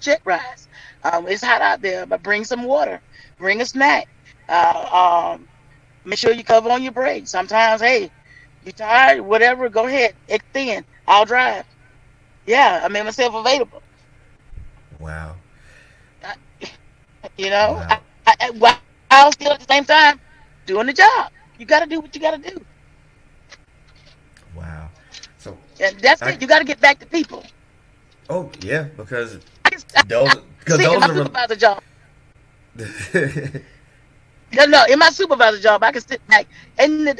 check rides. It's hot out there, but bring some water. Bring a snack. Make sure you cover on your break. Sometimes, hey, you tired, whatever, go ahead, extend. I'll drive. Yeah, I made myself available. Wow. I, you know, Wow. while still at the same time doing the job. You got to do what you got to do, Wow. So and that's I it. You got to get back to people. oh yeah, because I those can because see it in those my are supervisor job. the No, no, in my supervisor job, I can sit back in the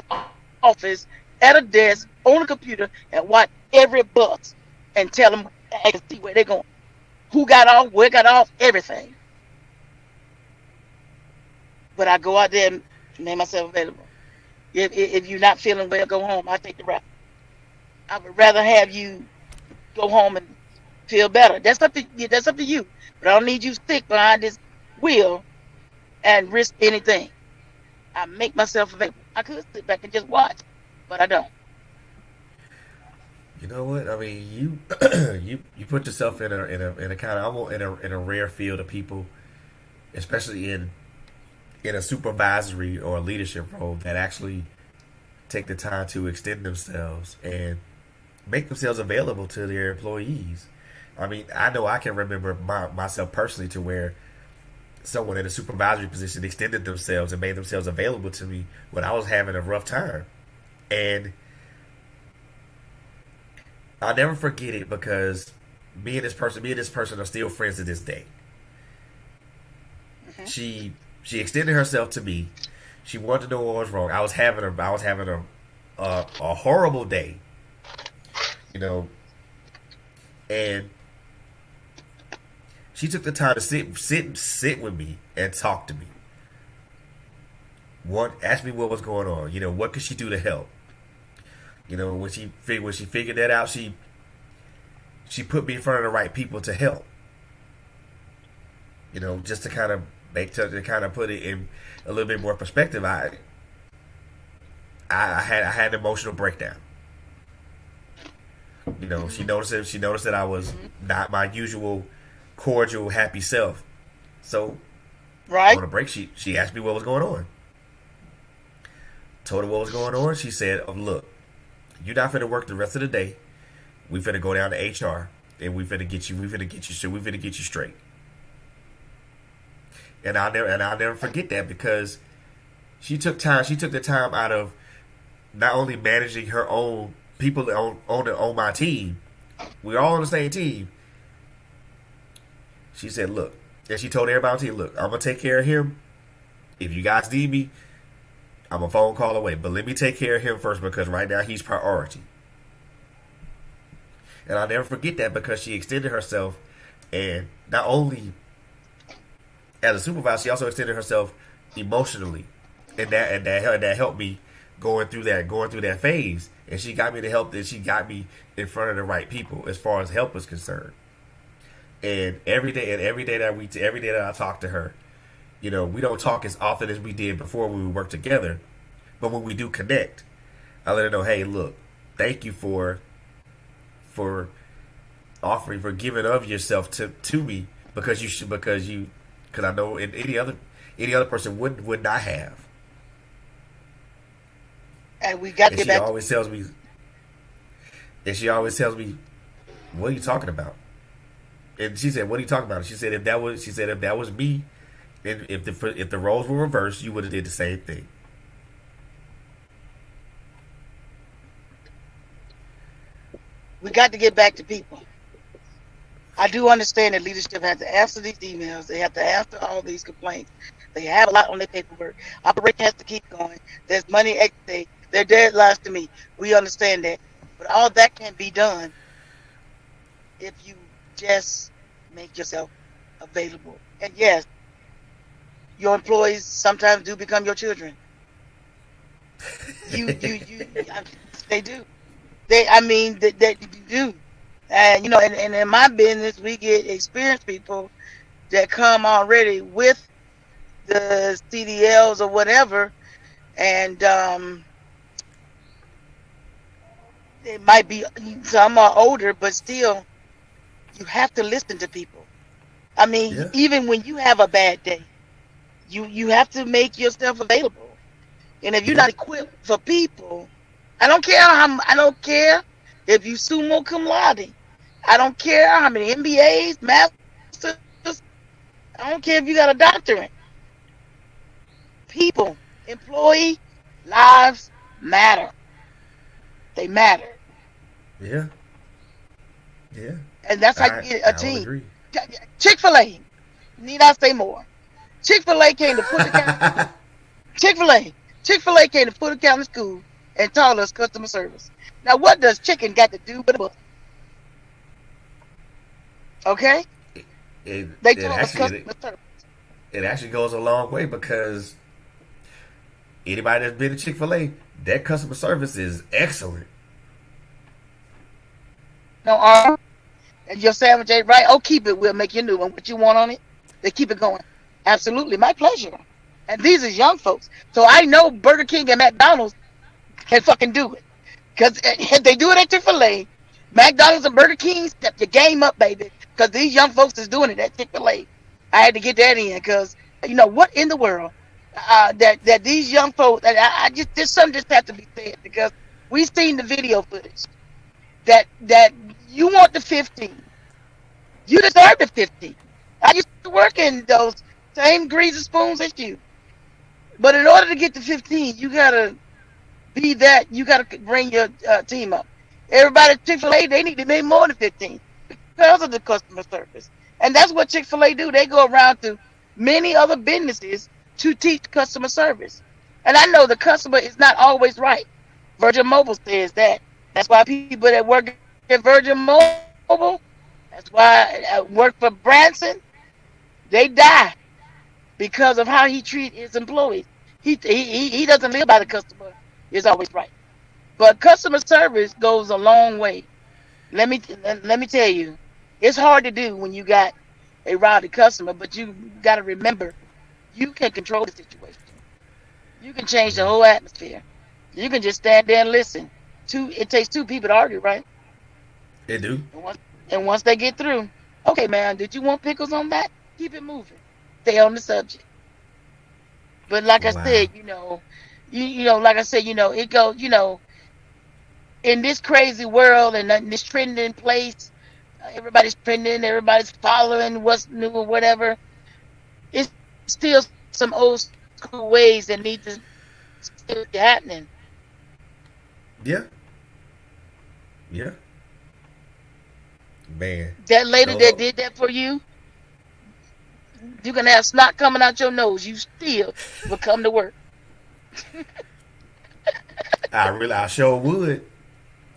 office at a desk on a computer and watch every bus and tell them I can see where they're going, who got off, where got off, everything. But I go out there and make myself available. If you're not feeling well, go home. I take the route. I would rather have you go home and feel better. That's up to you. That's up to you. But I don't need you sick behind this wheel and risk anything. I make myself available. I could sit back and just watch, but I don't. you know what I mean. You you put yourself in a kind of almost in a rare field of people, especially in a supervisory or leadership role that actually take the time to extend themselves and make themselves available to their employees. I mean, I know I can remember myself personally to where someone in a supervisory position extended themselves and made themselves available to me when I was having a rough time. And I'll never forget it because me and this person are still friends to this day. Hmm. She she extended herself to me. She wanted to know what was wrong. I was having a horrible day, you know, and she took the time to sit with me and talk to me. One asked me what was going on. You know, what could she do to help? You know, when she figured that out, she put me in front of the right people to help. You know, just to kind of to kind of put it in a little bit more perspective. I had an emotional breakdown. You know, she noticed that I was Hmm. not my usual cordial, happy self. So on Right? a break, she asked me what was going on. Told her what was going on. She said, "Oh, look, you're not finna work the rest of the day. We finna go down to HR and we finna get you straight." And I'll never forget that because she took the time out of not only managing her own people on my team. We're all on the same team. She said, "Look," and she told everybody on the team, "Look, I'm gonna take care of him. If you guys need me, I'm a phone call away. But let me take care of him first because right now he's priority." And I'll never forget that because she extended herself, and not only as a supervisor, she also extended herself emotionally, and that helped me going through that phase. And she got me the help that she got me in front of the right people as far as help was concerned. Every day that I talk to her, you know, we don't talk as often as we did before when we worked together, but when we do connect, I let her know, "Hey, look, thank you for offering for giving of yourself to me because I know any other person would not have." And we got to And get back to people. she always tells me, "What are you talking about?" And she said, "What are you talking about?" She said if that was me, and if the roles were reversed, you would have did the same thing. We got to get back to people. I do understand that leadership has to answer these emails. They have to answer all these complaints. They have a lot on their paperwork. Operation has to keep going. There's money at stake. Their deadlines to me. We understand that. But all that can be done if you just make yourself available. And yes, your employees sometimes do become your children. You, they do. I mean, that you do. And and in my business, we get experienced people that come already with the CDLs or whatever, and they might be some are older, but still, you have to listen to people. I mean, Yeah, even when you have a bad day, you have to make yourself available. And if you're yeah, not equipped for people, I don't care. If you summa cum laude, I don't care how many MBAs, masters, I don't care if you got a doctorate. People, employee, lives matter. They matter. Yeah. Yeah. And that's how you get a I would team. agree. Chick-fil-A, need I say more? Chick-fil-A came to Fulton County. Chick-fil-A. Chick-fil-A came to Fulton County School and taught us customer service. Now, what does chicken got to do with a book? Okay? it They it taught us actually customer service. it actually goes a long way because anybody that's been to Chick-fil-A, that customer service is excellent. No, and your sandwich ain't right. Oh, keep it. We'll make you a new one. What you want on it? They keep it going. Absolutely. My pleasure. And these are young folks. So I know Burger King and McDonald's can fucking do it. Because if they do it at Chick-fil-A, McDonald's and Burger King, step your game up, baby. Because these young folks is doing it at Chick-fil-A. I had to get that in because, what in the world? That these young folks, I just, there's something just have to be said because we've seen the video footage that you want the 15. You deserve the 15. I used to work in those same greasy spoons as you. But in order to get to 15, you got to be that. You got to bring your team up. Everybody at Chick-fil-A, they need to make more than 15 because of the customer service. And that's what Chick-fil-A do. They go around to many other businesses to teach customer service. And I know the customer is not always right. Virgin Mobile says that. That's why people that work at Virgin Mobile, that's why I work for Branson, they die because of how he treat his employees. He doesn't live by the customer is always right. But customer service goes a long way. Let me tell you, it's hard to do when you got a rowdy customer, but you got to remember you can control the situation. You can change the whole atmosphere. You can just stand there and listen. It takes two people to argue, right? It do. And once they get through, okay, man, did you want pickles on that? Keep it moving. Stay on the subject. But like I Wow. said, like I said, it goes, in this crazy world and in this trending place, everybody's trending, everybody's following what's new or whatever. It's still some old school ways that need to still be happening. Yeah. Yeah. Man. That lady Those that are, did that for you can have snot coming out your nose. You still will come to work. I sure would.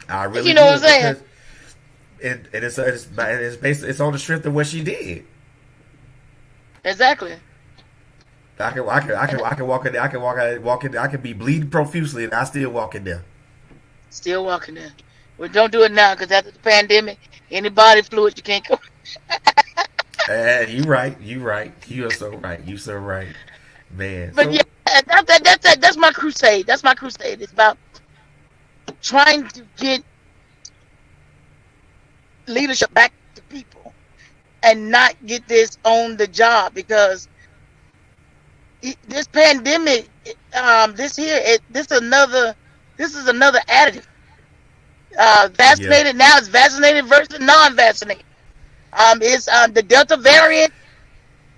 I really You know what would I'm saying? because it's based it's on the strength of what she did. Exactly. I can walk in there. Walk in there. I can be bleeding profusely and I still walk in there. Still walking there. Well, don't do it now because after the pandemic, any body fluid you can't go. You right. You right. You are so right. You so right, man. But yeah, that's my crusade. That's my crusade. It's about trying to get leadership back to people and not get this on the job because this pandemic, this is another additive. Yeah. Vaccinated now is vaccinated versus non-vaccinated. It's the Delta variant,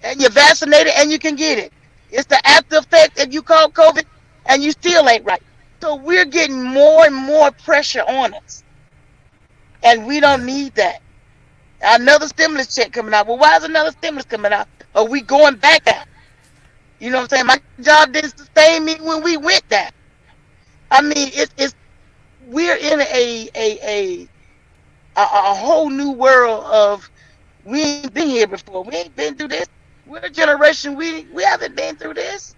and you're vaccinated and you can get it. It's the after effect if you call COVID and you still ain't right. So we're getting more and more pressure on us, and we don't Yeah. need that. Another stimulus check coming out. Well, why is another stimulus coming out? Are we going back out? You know what I'm saying? My job didn't sustain me when we went down. I mean, it's we're in a whole new world of we ain't been here before. We ain't been through this. We're a generation we haven't been through this,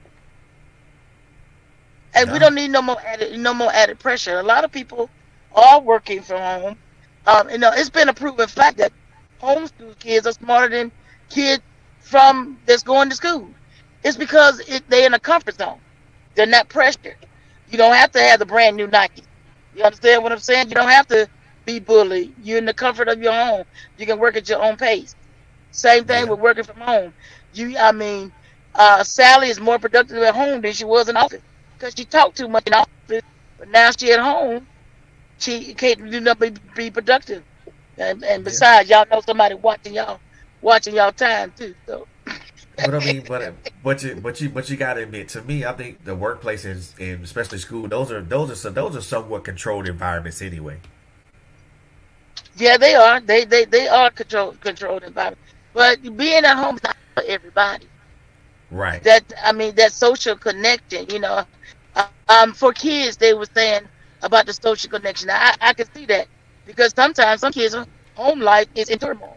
and we Nah. don't need no more added pressure. A lot of people are working from home. It's been a proven fact that homeschool kids are smarter than kids from that's going to school. It's because they're in a comfort zone. They're not pressured. You don't have to have the brand new Nike. You understand what I'm saying? You don't have to be bullied. You're in the comfort of your home. You can work at your own pace. Same thing Yeah. with working from home. Sally is more productive at home than she was in the office because she talked too much in the office. But now she at home. She can't do nothing but be productive. And Yeah. besides, y'all know somebody watching y'all time too. So But I mean, but you gotta admit, to me, I think the workplace and especially school, those are somewhat controlled environments anyway. yeah, they are. They are controlled environment. But being at home is not for everybody. Right. That I mean, that social connection. For kids, they were saying about the social connection. I can see that because sometimes some kids' home life is in turmoil.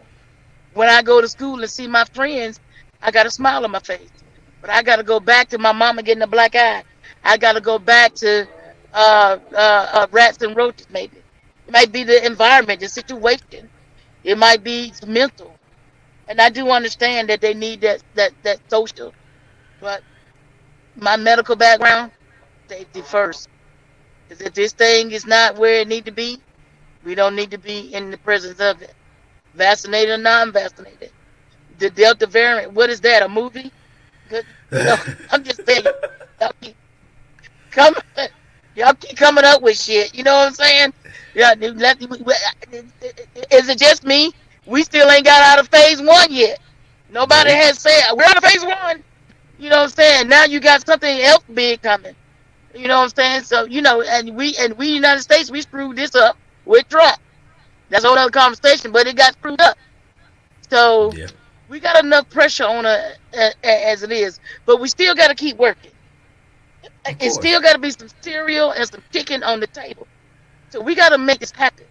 When I go to school and see my friends, I got a smile on my face. But I got to go back to my mama getting a black eye. I got to go back to rats and roaches, maybe. It might be the environment, the situation. It might be mental. And I do understand that they need that social. But my medical background, safety first. Because if this thing is not where it need to be, we don't need to be in the presence of it. Vaccinated or non-vaccinated. The Delta variant, what is that? A movie? Good, I'm just saying, y'all keep coming, y'all keep coming up with shit. You know what I'm saying? Yeah, is it just me? We still ain't got out of phase 1 yet. Nobody Nope. has said we're out of phase 1. You know what I'm saying? Now you got something else big coming. You know what I'm saying? So and we United States, we screwed this up with Trump. That's a whole other conversation, but it got screwed up. So Yeah. we got enough pressure on as it is, but we still got to keep working. Of It course. still got to be some cereal and some chicken on the table. So we got to make this happen.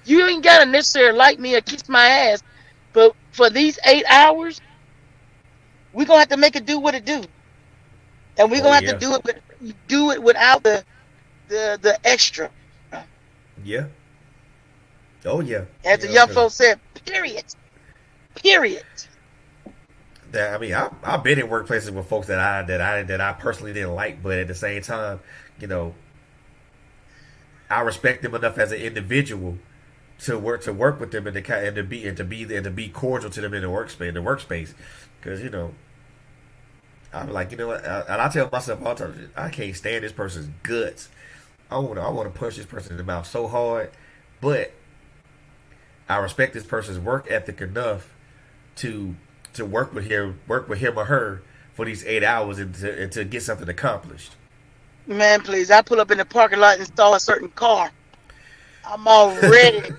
You ain't got to necessarily like me or kiss my ass, but for these 8 hours, we're gonna have to make it do what it do, and we're Oh gonna have to yeah. do it without the extra. Yeah. Oh yeah. As You the know, young because folks said, period, period. that I mean, I've been in workplaces with folks that I personally didn't like, but at the same time, you know, I respect them enough as an individual to work with them and to be cordial to them in the workspace, because I'm like, and I tell myself all the time, I can't stand this person's guts. I want to punch this person in the mouth so hard, but I respect this person's work ethic enough to work with him or her for these 8 hours and to get something accomplished. Man, please, I pull up in the parking lot and saw a certain car. I'm already,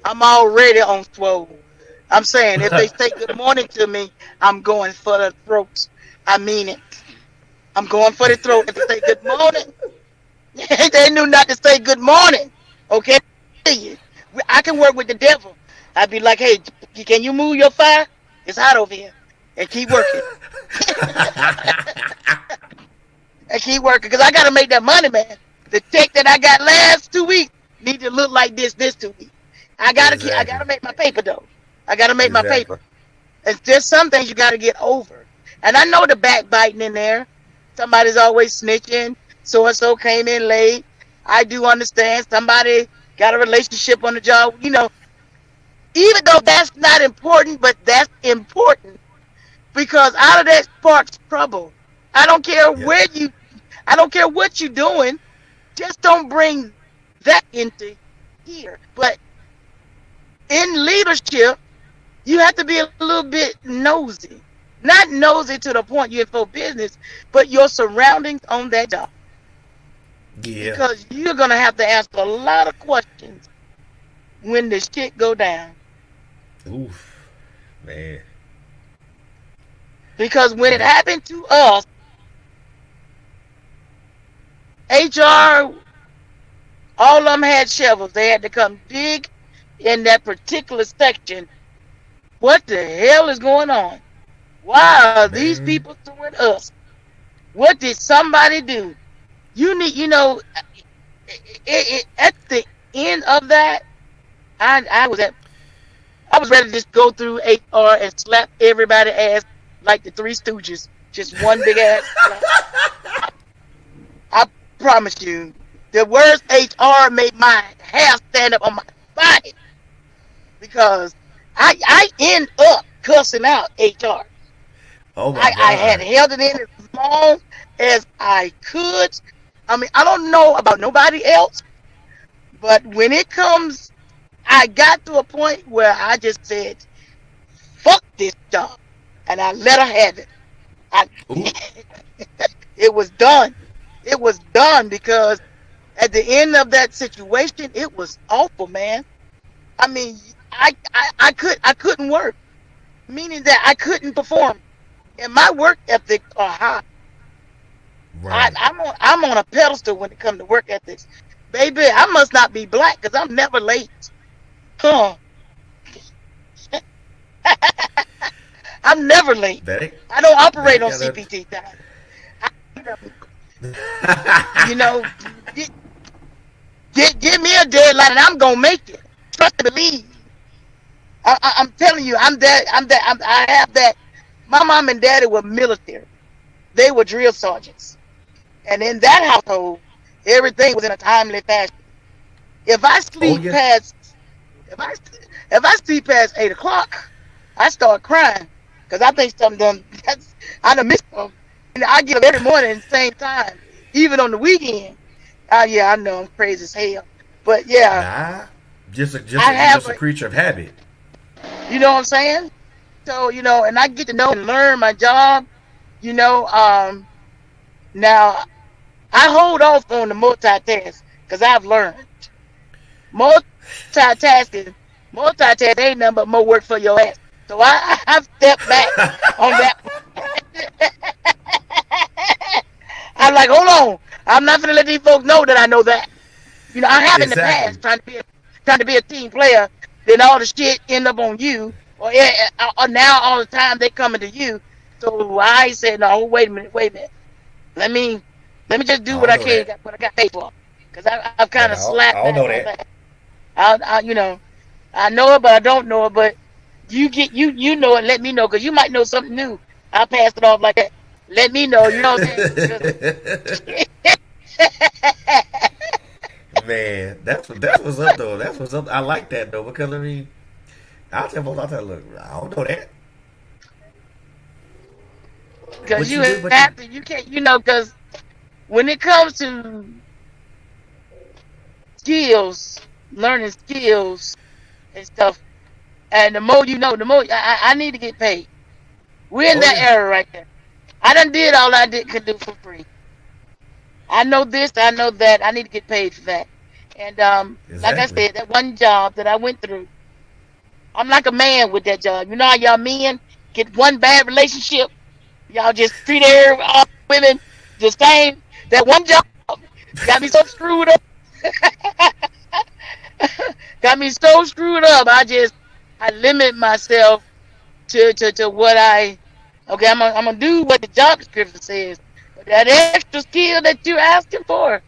I'm already on swole. I'm saying if they say good morning to me, I'm going for the throat. I mean it. I'm going for the throat. If they say good morning, they knew not to say good morning. Okay, I can work with the devil. I'd be like, hey, can you move your fire? It's hot over here, and keep working. And keep working because I gotta make that money, man. The check that I got last 2 weeks need to look like this 2 weeks. I Exactly. gotta make my paper though. I gotta make my Exactly. paper. It's just some things you gotta get over. And I know the backbiting in there. Somebody's always snitching. So and so came in late. I do understand somebody got a relationship on the job. Even though that's not important, but that's important because out of that sparks trouble. I don't care Yep. where you I don't care what you're doing. Just don't bring that into here. But in leadership, you have to be a little bit nosy. Not nosy to the point you're in for business, but your surroundings on that job. Yeah. Because you're gonna have to ask a lot of questions when the shit go down. Oof. Man. Because when it Man. happened to us, HR, all of them had shovels. They had to come dig in that particular section. What the hell is going on? Why are these Man. people suing us? What did somebody do? At the end of that, I was I was ready to just go through HR and slap everybody ass like the Three Stooges, just one big ass slap. I promise you, the words HR made my hair stand up on my body because I end up cussing out HR. Oh my I had God. held it in as long as I could. I mean, I don't know about nobody else, But when it comes, I got to a point where I just said, "Fuck this job," and I let her have it. I, Ooh, it was done. It was done because at the end of that situation, it was awful, man. I mean, I couldn't work, meaning that I couldn't perform, and my work ethic are high. right. I'm on a pedestal when it comes to work ethics, baby. I must not be black because I'm never late. Huh. I'm never late. That ain't I don't that operate ain't on got nothing. CPT time. I, you know, gi- give me a deadline and I'm gonna make it. Trust and believe. I'm telling you, I'm that. I have that. My mom and daddy were military. They were drill sergeants, and in that household, everything was in a timely fashion. If I Oh sleep yeah, past, if I if I sleep past 8 o'clock, I start crying because I think something done. I done missed them, and I get up every morning at the same time, even on the weekend. Yeah, I know I'm crazy as hell, but yeah, nah. I You're have just a a. creature of habit. You know what I'm saying? So and I get to know and learn my job. You know, now I hold off on the multitask because I've learned multitasking. Multitask ain't nothing but more work for your ass. So I've stepped back on that. I'm like, hold on. I'm not gonna let these folks know that I know that. I have in the Exactly. past trying to be a team player. Then all the shit end up on you, or now all the time they coming to you. So I said, no, wait a minute. Let me let me just do I what don't I know can, that. what I got paid for. Because I've kind Like of slapped I don't back know on that. that. I know it, but I don't know it. But you know it. Let me know because you might know something new. I'll pass it off like that. Let me know. You know what I'm saying? Man, that's what's up though. That's what's up. I like that though because I mean, I'll tell folks. I'll tell look, I don't know that, Because but you you do. But you have to. You can't. Because when it comes to skills, learning skills and stuff, and the more you know, the more I need to get paid. We're in oh that yeah, era right there. I done did all could do for free. I know this, I know that. I need to get paid for that. And like I exactly. said, that one job that I went through, I'm like a man with that job. You know how y'all men get one bad relationship, y'all just treat all women the same. That one job got me so screwed up. Got me so screwed up. I limit myself to what I. Okay, I'm gonna do what the job description says. But that extra skill that you're asking for,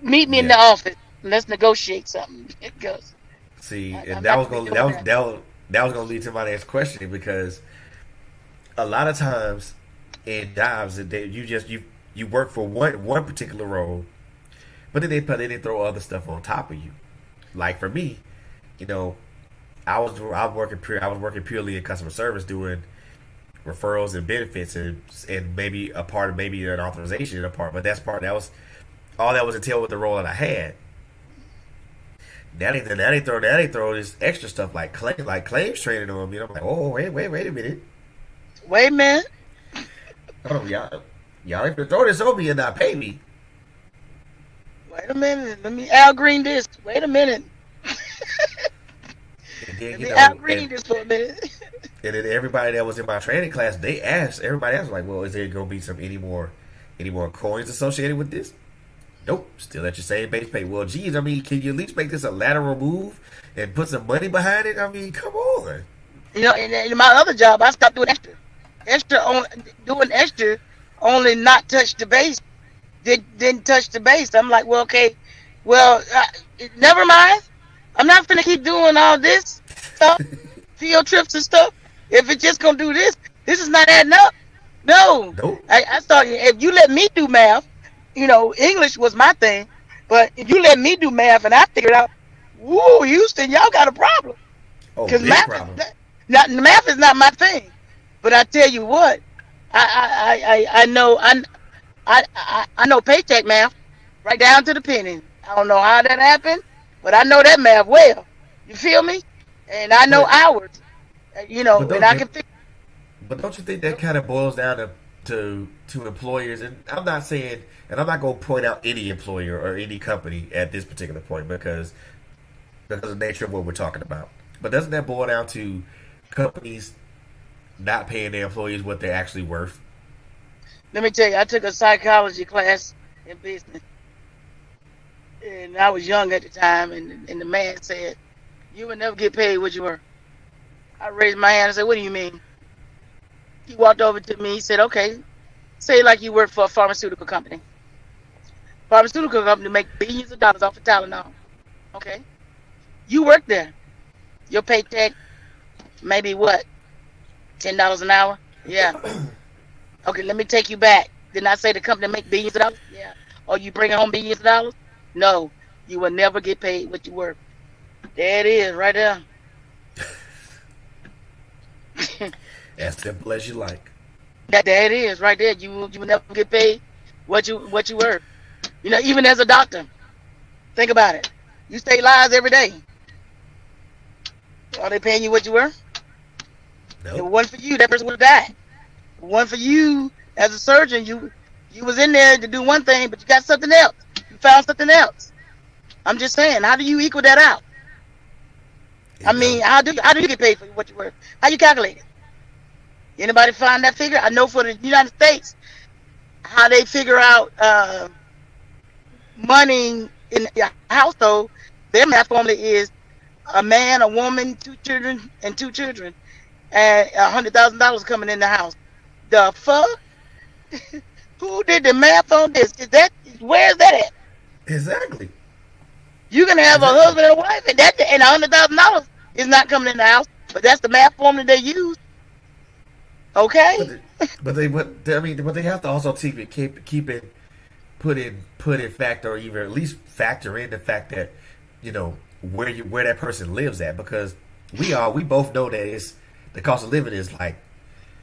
meet me in Yeah. the office. Let's negotiate something. Because See, and I'm not gonna be doing that. that was gonna lead to my next question because a lot of times in jobs that you work for one particular role, but then they throw other stuff on top of you. Like for me, you know, I was working purely in customer service doing referrals and benefits and maybe a part of maybe an authorization in a part, but that was all that was entailed with the role that I had. That ain't throw this extra stuff like claims training on me. I'm like, oh wait a minute. Wait a minute. Hold on, y'all ain't gonna throw this on me and not pay me. Wait a minute. Let me Al Green this. Wait a minute. And then Let me Al Green and this for a minute. then everybody that was in my training class, everybody else like, well, is there gonna be any more coins associated with this? Nope, still at your same base pay. Well, geez, I mean, can you at least make this a lateral move and put some money behind it? I mean, come on. And in my other job, I stopped doing extra. Doing extra only not touch the base. Didn't touch the base. I'm like, well, okay, well, never mind. I'm not gonna keep doing all this stuff, field trips and stuff. If it's just gonna do this, this is not adding up. No, Nope. I started. If you let me do math, English was my thing. But if you let me do math and I figure it out, woo, Houston, y'all got a problem. Oh, Because big problem. math is not my thing. But I tell you what, I know paycheck math right down to the penny. I don't know how that happened, but I know that math well. You feel me? And I know But hours. but And don't I but, can figure. but don't you think that kind of boils down to employers? And I'm not saying, and I'm not going to point out any employer or any company at this particular point because of the nature of what we're talking about. But doesn't that boil down to companies not paying their employees what they're actually worth? Let me tell you, I took a psychology class in business, and I was young at the time, and the man said, "You will never get paid what you were." I raised my hand and said, "What do you mean?" He walked over to me. He said, "Okay, say like you work for a pharmaceutical company. Pharmaceutical company make billions of dollars off of Tylenol. Okay, you work there. Your paycheck maybe what, $10 an hour? Yeah. Okay, let me take you back. Didn't I say the company make billions of dollars? Yeah. Or you bring home billions of dollars? No, you will never get paid what you work. There it is, right there. As simple as you like. That there it is, right there. You will never get paid what you work. Even as a doctor, think about it. You stay lies every day. Are they paying you what you work? If it Nope. wasn't for you, that person would have died. If it wasn't for you as a surgeon, you was in there to do one thing, but you got something else. You found something else. I'm just saying, how do you equal that out? I You mean, don't. how do you get paid for what you work? How you calculate it? Anybody find that figure? I know for the United States, how they figure out money in a household, their math formula is a man, a woman, two children, and two children, and $100,000 coming in the house. The fuck? Who did the math on this? Where's that at? Exactly. You can have a Exactly. husband and a wife, and $100,000 is not coming in the house, but that's the math formula they use. But Okay, the, but they have to also keep it put in fact or even at least factor in the fact that where that person lives at, because we both know that it's the cost of living is like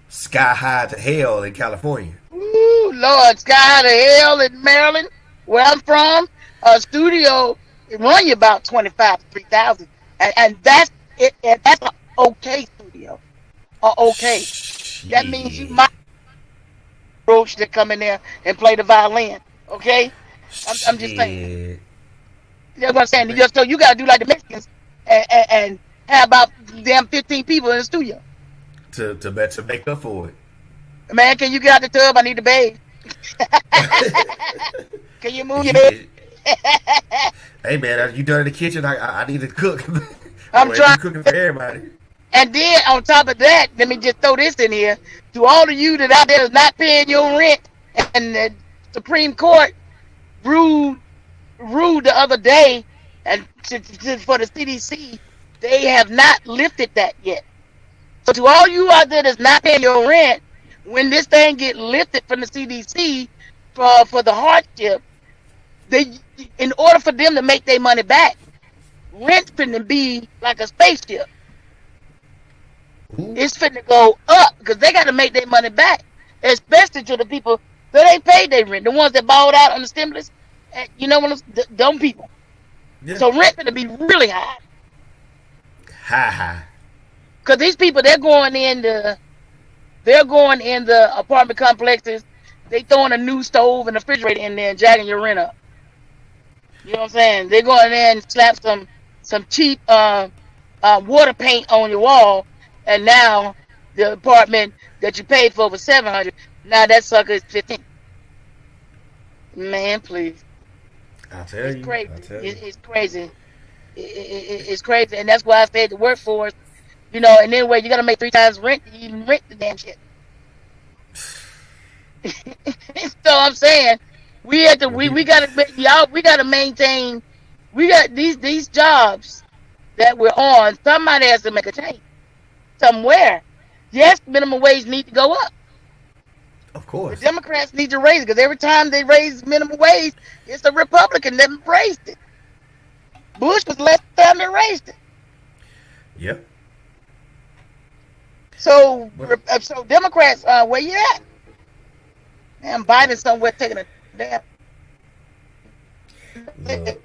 sky high to hell in California. ooh, Lord, sky to hell in Maryland, where I'm from, a studio it run you about 25 to 3,000, and that's it. And that's an okay studio. Okay, that means you Shit. might approach to come in there and play the violin. Okay, I'm just saying. Shit. That's what I'm saying. Man, So you gotta do like the Mexicans and have about damn 15 people in the studio. to make up for Man, can you get out the tub? I need to bathe. it. Can you move Is your you head? is, hey man, are you done in the kitchen? I need to cook. I'm Or you trying. cooking for everybody? And then on top of that, let me just throw this in here to all of you that out there is not paying your rent, and the Supreme Court ruled ruled the other day, and for the CDC, they have not lifted that yet. So to all you out there that's not paying your rent, when this thing get lifted from the CDC for the hardship, they in order for them to make their money back, rent's finna be like a spaceship. Ooh. It's finna go up because they got to make their money back, especially to the people that ain't paid their rent, the ones that balled out on the stimulus. You know what? Dumb people. Yeah. So rent finna be really high Ha ha. because these people they're going in the apartment complexes. They throwing a new stove and a refrigerator in there and jacking your rent up. You know what I'm saying? They're going in there and slap some cheap water paint on your wall, and now the apartment that you paid for was 700. Now that sucker is 15. Man, please, I tell it's you. crazy. I tell you. It's crazy. It's crazy, and that's why I said the workforce. And anyway, you gotta make 3 times rent to even rent the damn shit. So I'm saying we have to When we people, gotta y'all we gotta maintain. We got these jobs that we're on. Somebody has to make a change somewhere. Yes, minimum wage need to go up. of The course. Democrats need to raise it because every time they raise minimum wage, it's a Republican that raised it. Bush was the last time they raised it. Yep. So, But so Democrats, where you at? Man, Biden somewhere taking a damn. look.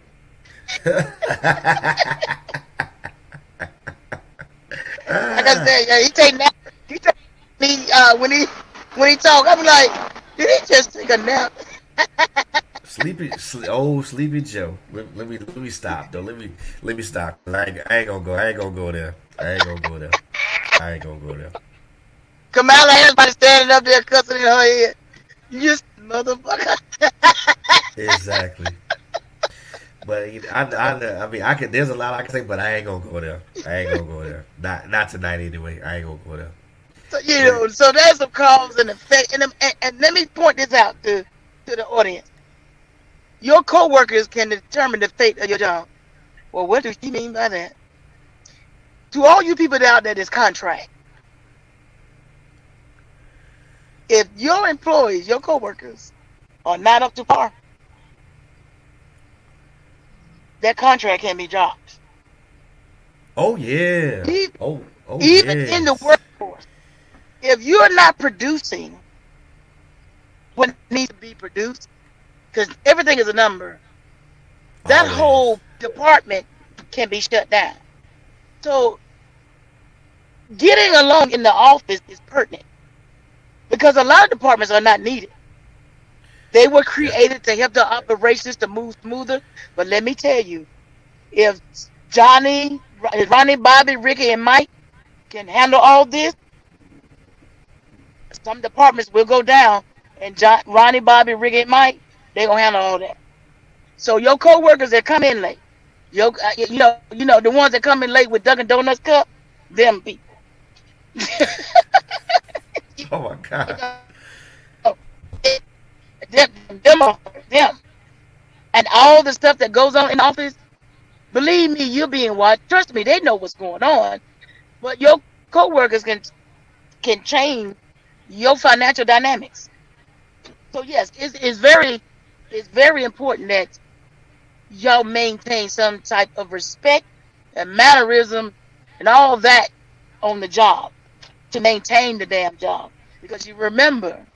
Like I said, yeah, he take nap. He take me when he talk. I'm like, did he just take a nap? Old sleepy Joe. Let me stop though. Let me stop. 'Cause I ain't gonna go. I ain't gonna go there. I ain't gonna go there. I ain't gonna go there. Kamala Harris standing up there cussing in her head. You just motherfucker. Exactly. But I mean, I could. There's a lot I can say, but I ain't gonna go there. I ain't gonna go there. Not tonight anyway. I ain't gonna go there. So But so there's some cause and effect, and let me point this out to the audience. Your coworkers can determine the fate of your job. Well, what does she mean by that? To all you people out there, this contract. If your employees, your coworkers, are not up to par, that contract can be dropped. oh yeah. Even, Oh even in the yes. workforce, if you're not producing what needs to be produced, because everything is a number, that Always. whole department can be shut down. So getting along in the office is pertinent because a lot of departments are not needed. They were Yeah. created to help the operations to move smoother. But let me tell you, if Johnny, Ronnie, Bobby, Ricky, and Mike can handle all this, some departments will go down. And Ronnie, Bobby, Ricky, and Mike, they're gonna handle all that. So your coworkers that come in late, the ones that come in late with Dunkin' Donuts cup, them people. Oh my God. them are them. And all the stuff that goes on in the office, believe me, you're being watched. Trust me, they know what's going on. But your coworkers can change your financial dynamics. So yes, it's very important that y'all maintain some type of respect and mannerism and all that on the job to maintain the damn job. Because you remember,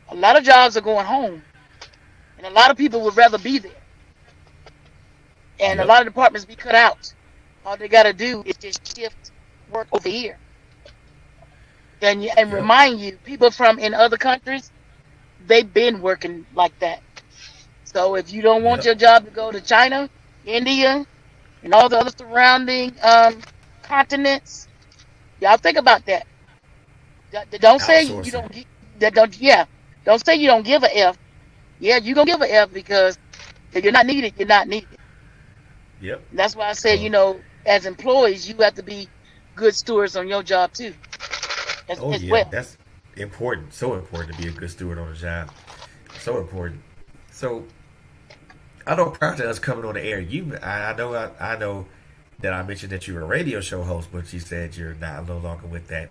a lot of jobs are going home, and a lot of people would rather be there, and a Yep. lot of departments be cut out. All they got to do is just shift work over here, and Yep. remind you, people from in other countries, they've been working like that. So if you don't want Yep. your job to go to China, India, and all the other surrounding continents, y'all think about that. Don't say you Outsourcing. don't that don't yeah. Don't say you don't give a F. Yeah, you gonna give a F because if you're not needed, you're not needed. Yep. And that's why I say, Oh. as employees, you have to be good stewards on your job too, Oh as yeah. well. That's important. So important to be a good steward on a job. So important. So I know prior to us coming on the air, I know that I mentioned that you were a radio show host, but you said you're not no longer with that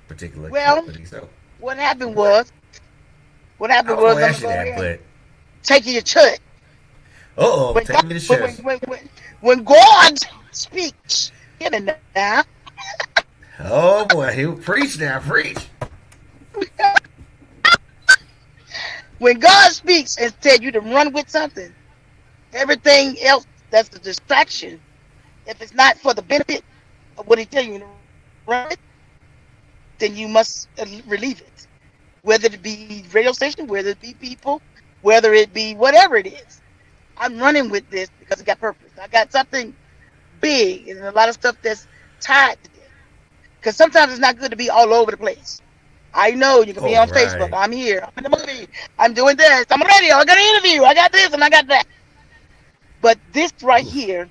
particular Well, company. So what happened what? was, what I happened was gonna was, I'm ask gonna you go that, ahead and but take you to church. oh, When take God, me to church. when God speaks, hear me now. Oh boy, he preach now, preach. When God speaks and said you to run with something, everything else that's a distraction, if it's not for the benefit of what He tell you to run with, then you must relieve it. Whether it be radio station, whether it be people, whether it be whatever it is. I'm running with this because it got purpose. I got something big and a lot of stuff that's tied to this. Because sometimes it's not good to be all over the place. I know you can be Oh on Facebook. right. I'm here. I'm in the movie. I'm doing this. I'm on radio. I got an interview. I got this and I got that. But this right Oof. here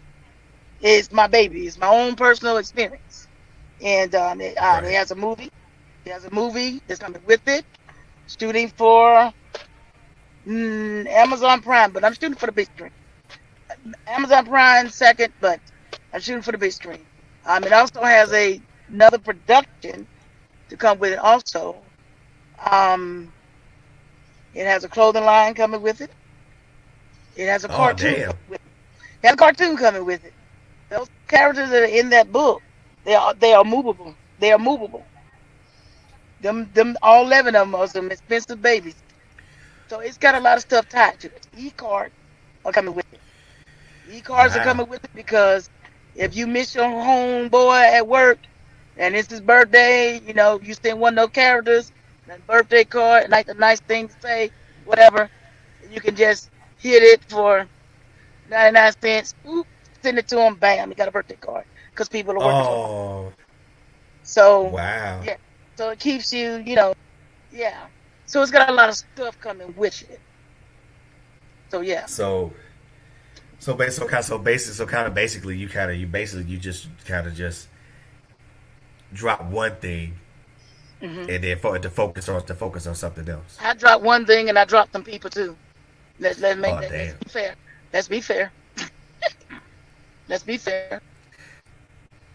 is my baby. It's my own personal experience. And it Right. has a movie. It has a movie that's coming with it. Shooting for Amazon Prime, but I'm shooting for the big screen. Amazon Prime second, but I'm shooting for the big screen. It also has another production to come with it. Also, um, it has a clothing line coming with it. It has a Oh cartoon damn. coming with it. It has a cartoon coming with it. Those characters that are in that book, they are movable. They are movable. Them all 11 of them are some expensive babies. So it's got a lot of stuff tied to it. E-cards are coming with it. E-cards are Wow. coming with it because if you miss your homeboy at work and it's his birthday, you send one of those characters, a birthday card, like a nice thing to say, whatever. You can just hit it for 99 cents. Oop, send it to him. Bam, he got a birthday card because people are working so hard. Oh, So, wow. yeah. So it keeps you, yeah. So it's got a lot of stuff coming with it. So, yeah. So basically you just kind of just drop one thing hmm and then to focus on something else. I dropped one thing and I dropped some people too. Oh Let's damn. be fair. Let's be fair. Let's be fair.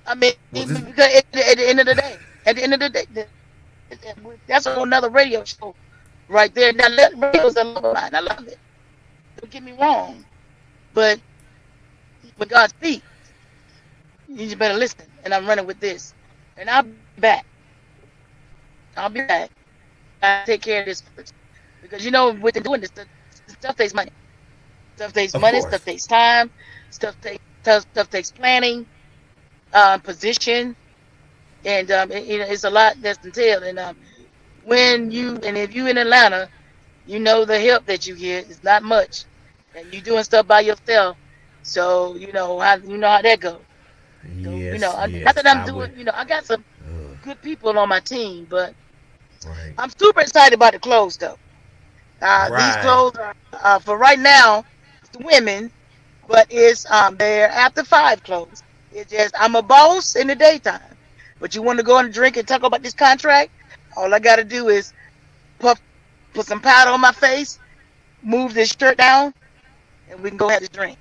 I mean, Well, this. because at the end of the day, that's a whole nother radio show right there. Now, radio is a love of mine. I love it. Don't get me wrong. But when God speaks, you better listen. And I'm running with this. And I'll be back. I'll be back. I take care of this first. Because within doing this, the stuff takes money. Stuff takes Of money. Stuff course. takes time. Stuff takes planning, position, and it's a lot that's entailed. And if you in Atlanta, the help that you get is not much, and you doing stuff by yourself. So you know how that goes. So Yes, not yes. that I'm I would. doing. I got some Uh, good people on my team, but right. I'm super excited about the clothes though. These Right. clothes are for right now. It's the women, but it's they're after five clothes. It's just I'm a boss in the daytime, but you want to go and drink and talk about this contract. All I got to do is puff, put some powder on my face, move this shirt down, and we can go have this drink.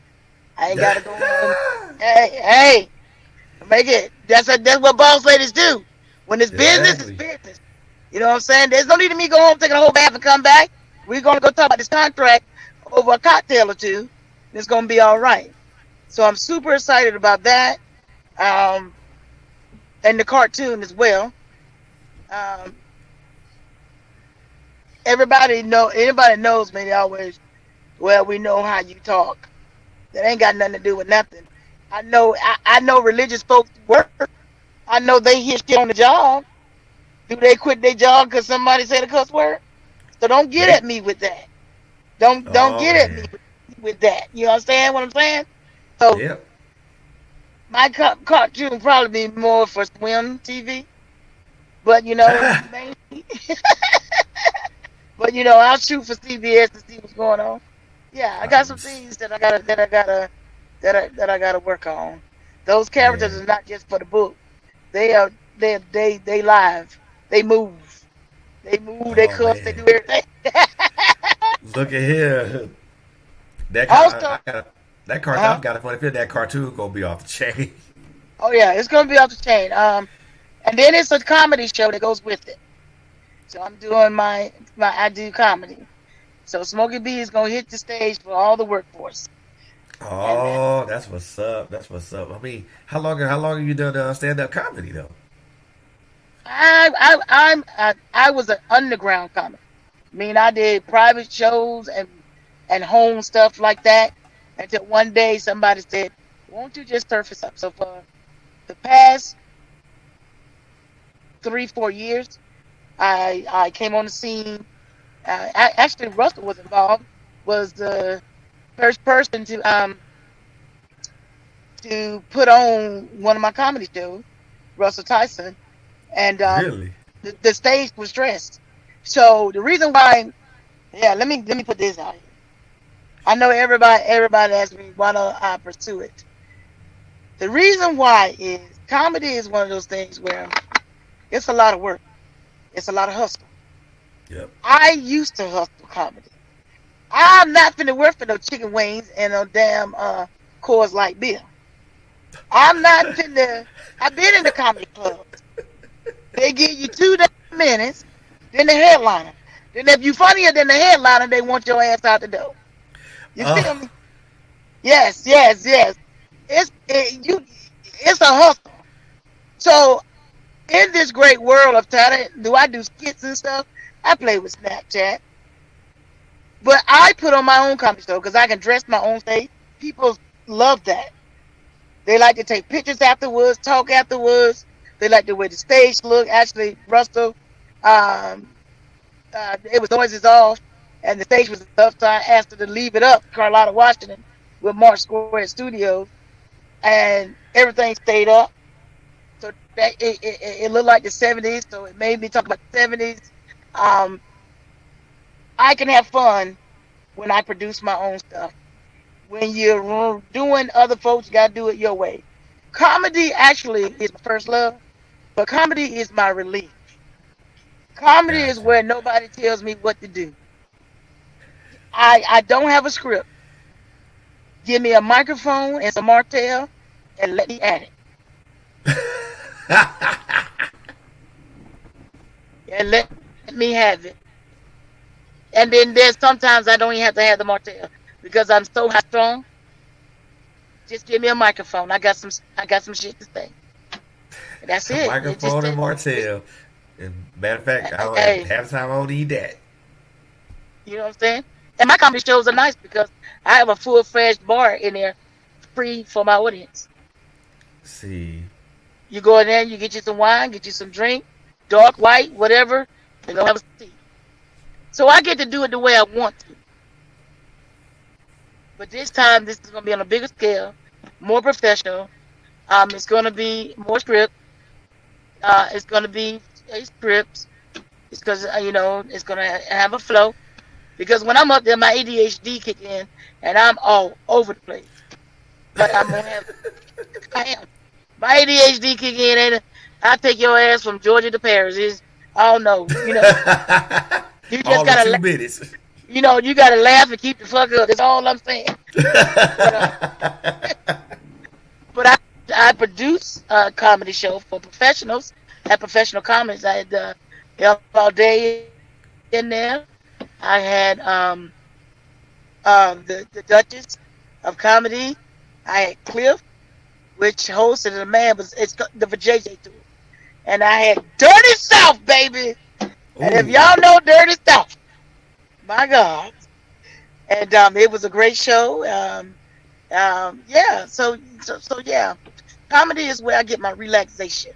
I ain't got to go home. Hey, make it. That's what boss ladies do. When it's business, it's Exactly. business. You know what I'm saying? There's no need to me go home, take a whole bath, and come back. We're gonna go talk about this contract over a cocktail or two. And it's gonna be all right. So I'm super excited about that. Um, and the cartoon as well. Um, anybody knows me. They always, well, we know how you talk. That ain't got nothing to do with nothing. I know religious folks work. I know they hear shit on the job. Do they quit their job because somebody said a cuss word? So don't get They. at me with that. Don't Oh get at me man. with that. You understand what I'm saying? So Yep. my cartoon probably be more for swim TV, but mainly, but I'll shoot for CBS to see what's going on. Yeah, I got some Nice. things that I gotta work on. Those characters Man. are not just for the book. They live. They move. They move. They Oh cuss. They man. do everything. Look at here. Also, That cartoon. uh-huh. I've got a funny feeling that cartoon gonna be off the chain. Oh yeah, it's gonna be off the chain. And then it's a comedy show that goes with it. So I'm doing my I do comedy. So Smokey B is gonna hit the stage for all the workforce. And Oh, that's what's up. That's what's up. I mean, how long have you done stand up comedy though? I was an underground comic. I mean, I did private shows and home stuff like that until one day somebody said, "Won't you just surface up?" So for the past 3 4 years, I came on the scene. Actually, Russell was involved. Was the first person to put on one of my comedy shows, Russell Tyson, and Really? the stage was dressed. So the reason why, yeah, let me put this out here. I know everybody asks me why don't I pursue it. The reason why is comedy is one of those things where it's a lot of work. It's a lot of hustle. Yep. I used to hustle comedy. I'm not finna work for no chicken wings and no damn Coors Light beer. I'm not finna. I've been in the comedy clubs. They give you 2 minutes, then the headliner. Then if you funnier than the headliner, they want your ass out the door. You feel Oh, me? Yes, yes, yes. It's a hustle. So in this great world of talent, do I do skits and stuff? I play with Snapchat, but I put on my own comedy show because I can dress my own stage. People love that. They like to take pictures afterwards, talk afterwards. They like the way the stage look. Actually, Russell, um, it was noises off, and the stage was up, so I asked her to leave it up, Carlotta, Washington, with Mark Square Studios, and everything stayed up. So that it looked like the 70s, so it made me talk about the 70s. Um, I can have fun when I produce my own stuff. When you're doing other folks, you gotta do it your way. Comedy actually is my first love, but comedy is my relief. Comedy is Gotcha. where nobody tells me what to do. I don't have a script. Give me a microphone and some Martell and let me at it. And let me have it. And then there's sometimes I don't even have to have the Martell because I'm so high strong. Just give me a microphone. I got some shit to say. And that's it. It just Microphone and it, Martell. And matter of fact, I don't hey, half the time I don't need that. you know what I'm saying? And my comedy shows are nice because I have a full fledged bar in there free for my audience. See, You go in there, you get you some wine, get you some drink, dark, white, whatever, and go have a seat. So I get to do it the way I want to. But this time, this is going to be on a bigger scale, more professional. It's going to be more script. It's going to be scripts. It's because, it's going to have a flow. Because when I'm up there, my ADHD kick in, and I'm all over the place. But I'm going to have, I am. My ADHD kick in, and I take your ass from Georgia to Paris. I don't know. You just all in got to 2 minutes. you got to laugh and keep the fuck up. That's all I'm saying. But but I produce a comedy show for professionals at Professional Comics. I had all day in there. I had the Duchess of Comedy. I had Cliff, which hosted the man, but it's the JJ tour. And I had Dirty South, baby. And if Ooh, y'all know Dirty South, my God. And it was a great show. Yeah. So yeah, comedy is where I get my relaxation,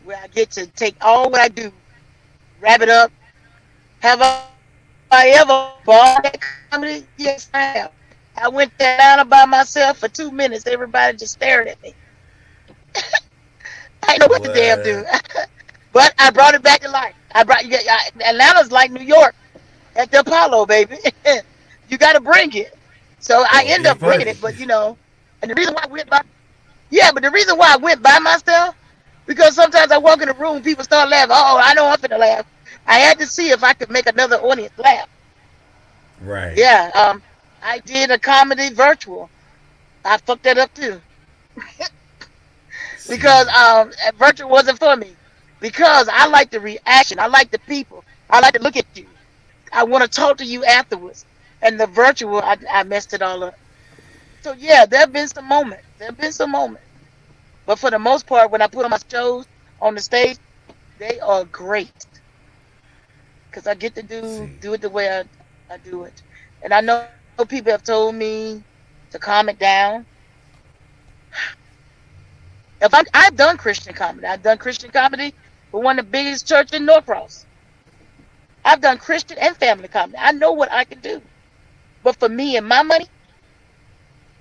where I get to take all what I do, wrap it up. Have I ever bought that comedy? Yes, I have. I went to Atlanta by myself for 2 minutes. Everybody just stared at me. I didn't know what to damn do. what? But I brought it back to life. Atlanta's like New York at the Apollo, baby. You got to bring it. So I Gonna end get up bringing funny. it, but and the reason why I went by, yeah, but the reason why I went by myself, because sometimes I walk in the room, people start laughing. Oh, I know I'm finna laugh. I had to see if I could make another audience laugh. Right. Yeah, I did a comedy virtual. I fucked that up too because See. virtual wasn't for me. Because I like the reaction, I like the people, I like to look at you. I want to talk to you afterwards. And the virtual, I messed it all up. So yeah, there have been some moments. There have been some moments. But for the most part, when I put on my shows on the stage, they are great because I get to do See. do it the way I do it. And I know people have told me to calm it down. I've done Christian comedy. I've done Christian comedy for one of the biggest church in Norcross. I've done Christian and family comedy. I know what I can do. But for me and my money,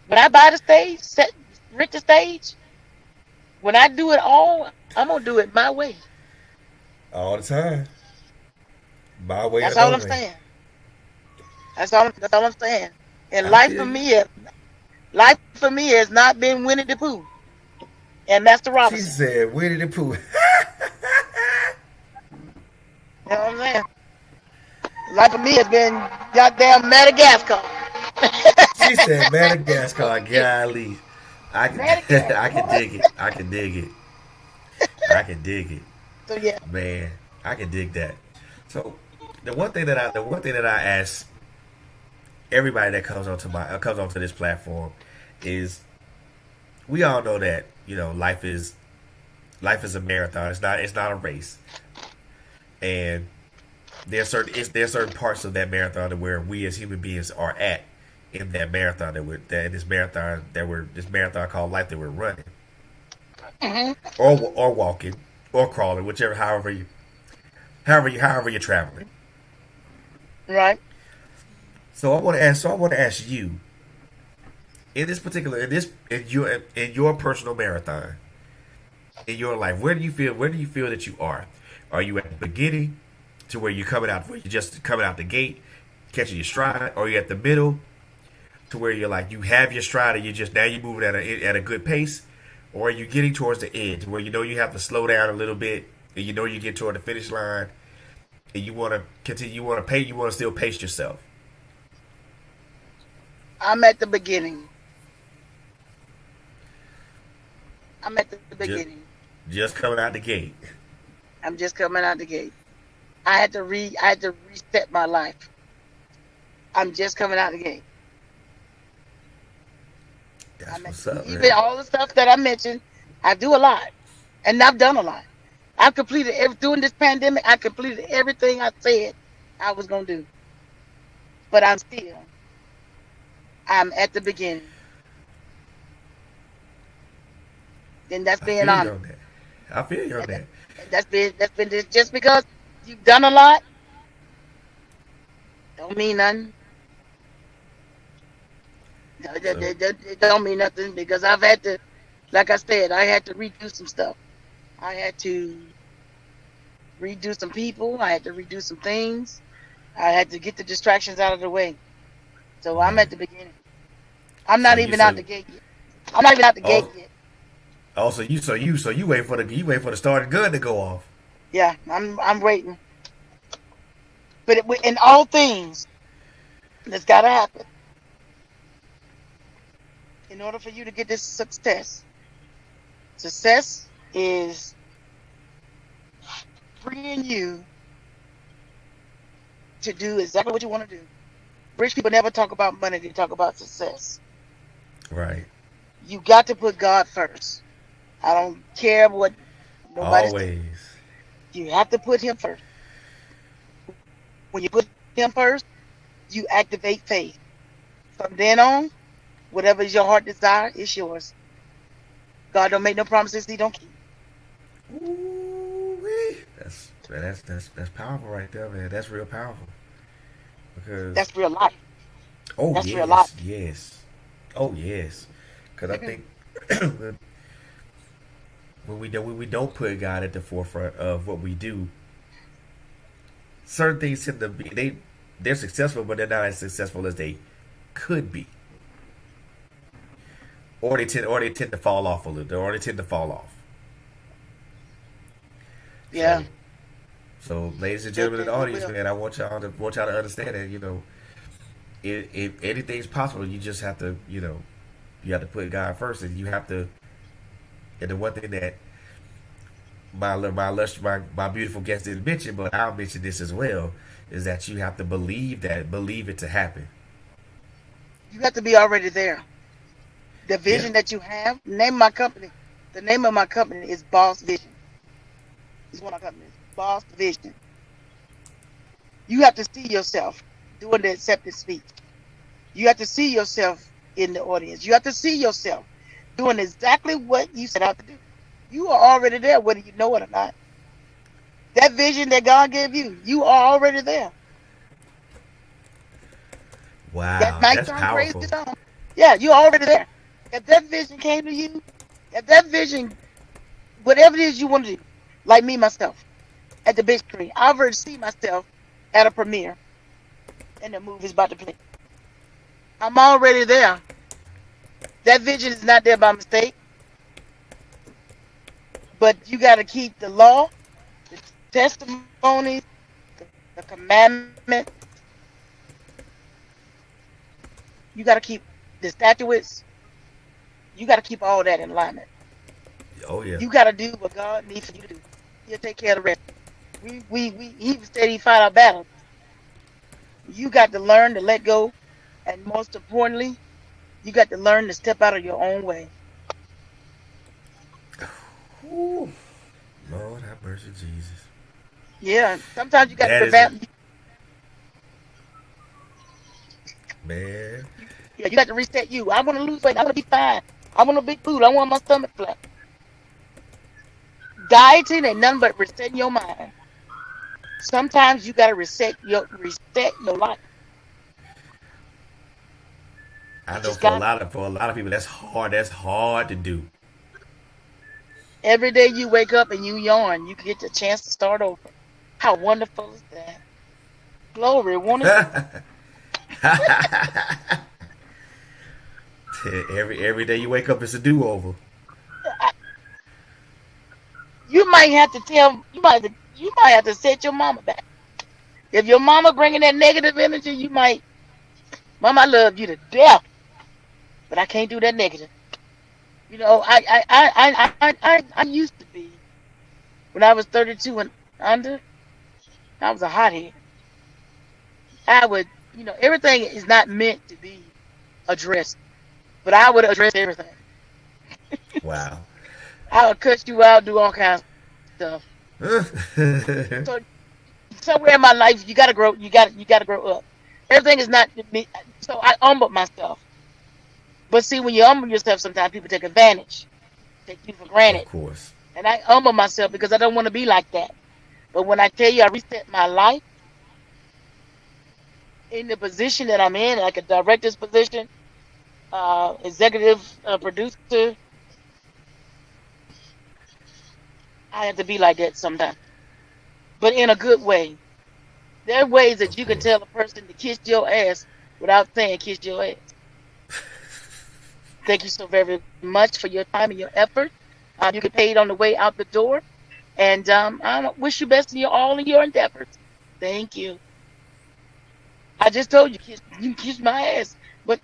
when I buy the stage, rent the stage, when I do it all, I'm gonna do it my way. All the time. My way or That's no all I'm way. saying. That's all I'm saying. And I feel you. life for me has not been Winnie the Pooh and Master She Robinson. said, Winnie the Pooh. You know what I'm saying? Life for me has been goddamn Madagascar. She said, Madagascar, golly. I can, I can Madagascar. dig it. I can dig it. I can dig it. So yeah. Man, I can dig that. So the one thing that I ask everybody that comes onto this platform is we all know that life is a marathon. It's not a race, and there's certain parts of that marathon where we as human beings are at in that marathon that this marathon this marathon called life that we're running, Hmm. or walking, or crawling, whichever, however you're traveling. Right. So I want to ask you, in this particular in your personal marathon in your life, where do you feel that you are? Are you at the beginning, to where where you're just coming out the gate, catching your stride, or are you at the middle, to where you're like, you have your stride and you're moving at a good pace, or are you getting towards the edge where you know you have to slow down a little bit, and you know you get toward the finish line, and you want to continue, you want to still pace yourself? I'm at the beginning. I'm at the just beginning. just coming out the gate. I'm just coming out the gate. I had to reset my life. I'm just coming out the gate. That's what's up, Even man. all the stuff that I mentioned, I do a lot, and I've done a lot. I've completed during this pandemic. I completed everything I said I was gonna do, but I'm at the beginning, and that's I being feel you honest. on that. I feel you on And that. that's been just because you've done a lot don't mean nothing. So It don't mean nothing because I've had to, like I said, I had to redo some stuff. I had to redo some people. I had to redo some things. I had to get the distractions out of the way. So I'm right. at the beginning. I'm So not you even out so the gate yet. I'm not even out the gate oh yet. also you wait for the starting gun to go off. Yeah, I'm waiting. But in all things, that's got to happen in order for you to get this success. Success is freeing you to do exactly what you want to do. Rich people never talk about money; they talk about success. Right. You got to put God first. I don't care what nobody says. Always. You have to put Him first. When you put Him first, you activate faith. From then on, whatever is your heart desire, it's yours. God don't make no promises He don't keep. Ooh-wee. That's powerful right there, man. That's real powerful. Because That's real life. oh That's real life. yes, yes, oh yes. Because I think when we don't put God at the forefront of what we do, certain things tend to be they're successful, but they're not as successful as they could be, or they tend to fall off a little, or they tend to fall off. Yeah, So ladies and they, gentlemen in they, the they audience, will. man, I want y'all to understand that if anything's possible, you just have to you have to put God first, and you have to. And the one thing that my beautiful guest didn't mention, but I'll mention this as well, is that you have to believe it to happen. You have to be already there. The Yeah. vision that you have. Name of my company. The name of my company is Boss Vision. It's one of my companies. Boss Vision. You have to see yourself doing the acceptance speech. You have to see yourself in the audience. You have to see yourself doing exactly what you set out to do. You are already there, whether you know it or not. That vision that God gave you, you are already there. That Wow, might that's sound crazy powerful. to some. Yeah, you're already there. If that vision came to you, if that vision, whatever it is you want to do, like me myself at the big screen, I've already seen myself at a premiere and the movie's about to play. I'm already there. That vision is not there by mistake, but you got to keep the law, the testimonies, the commandments. You got to keep the statutes. You got to keep all that in alignment. Oh yeah. You got to do what God needs for you to do. He'll take care of the rest. He said he fight our battles. You got to learn to let go, and most importantly, you got to learn to step out of your own way. Ooh, Lord have mercy, Jesus. Yeah, sometimes you got to That is a revamp. man. Yeah, you got to reset you. I want to lose weight. I want to be fine. I want a big food. I want my stomach flat. Dieting ain't nothing but resetting your mind. Sometimes you gotta reset your life. I You know just got for a lot of people that's hard. That's hard to do. every day you wake up and you yawn, you get the chance to start over. How wonderful is that? Glory, won't it? Every day you wake up, it's a do over. I- You might have to tell you might have to set your mama back. If your mama bringing that negative energy, you might, Mama, I love you to death, but I can't do that negative. I used to be when I was 32 and under. I was a hothead. I would, everything is not meant to be addressed, but I would address everything. Wow. I would cuss you out, do all kinds of stuff. So somewhere in my life, you gotta grow. You gotta grow up. Everything is not me. So I humbled myself. But see, when you humble yourself, sometimes people take advantage, take you for Of granted. course. And I humble myself because I don't want to be like that. But when I tell you I reset my life in the position that I'm in, like a director's position, executive producer, I have to be like that sometimes, but in a good way. There are ways that Of you can course. tell a person to kiss your ass without saying kiss your ass. Thank you so very much for your time and your effort. You get paid on the way out the door, and I wish you best in all of your endeavors. Thank you. I just told you, you can kiss my ass, but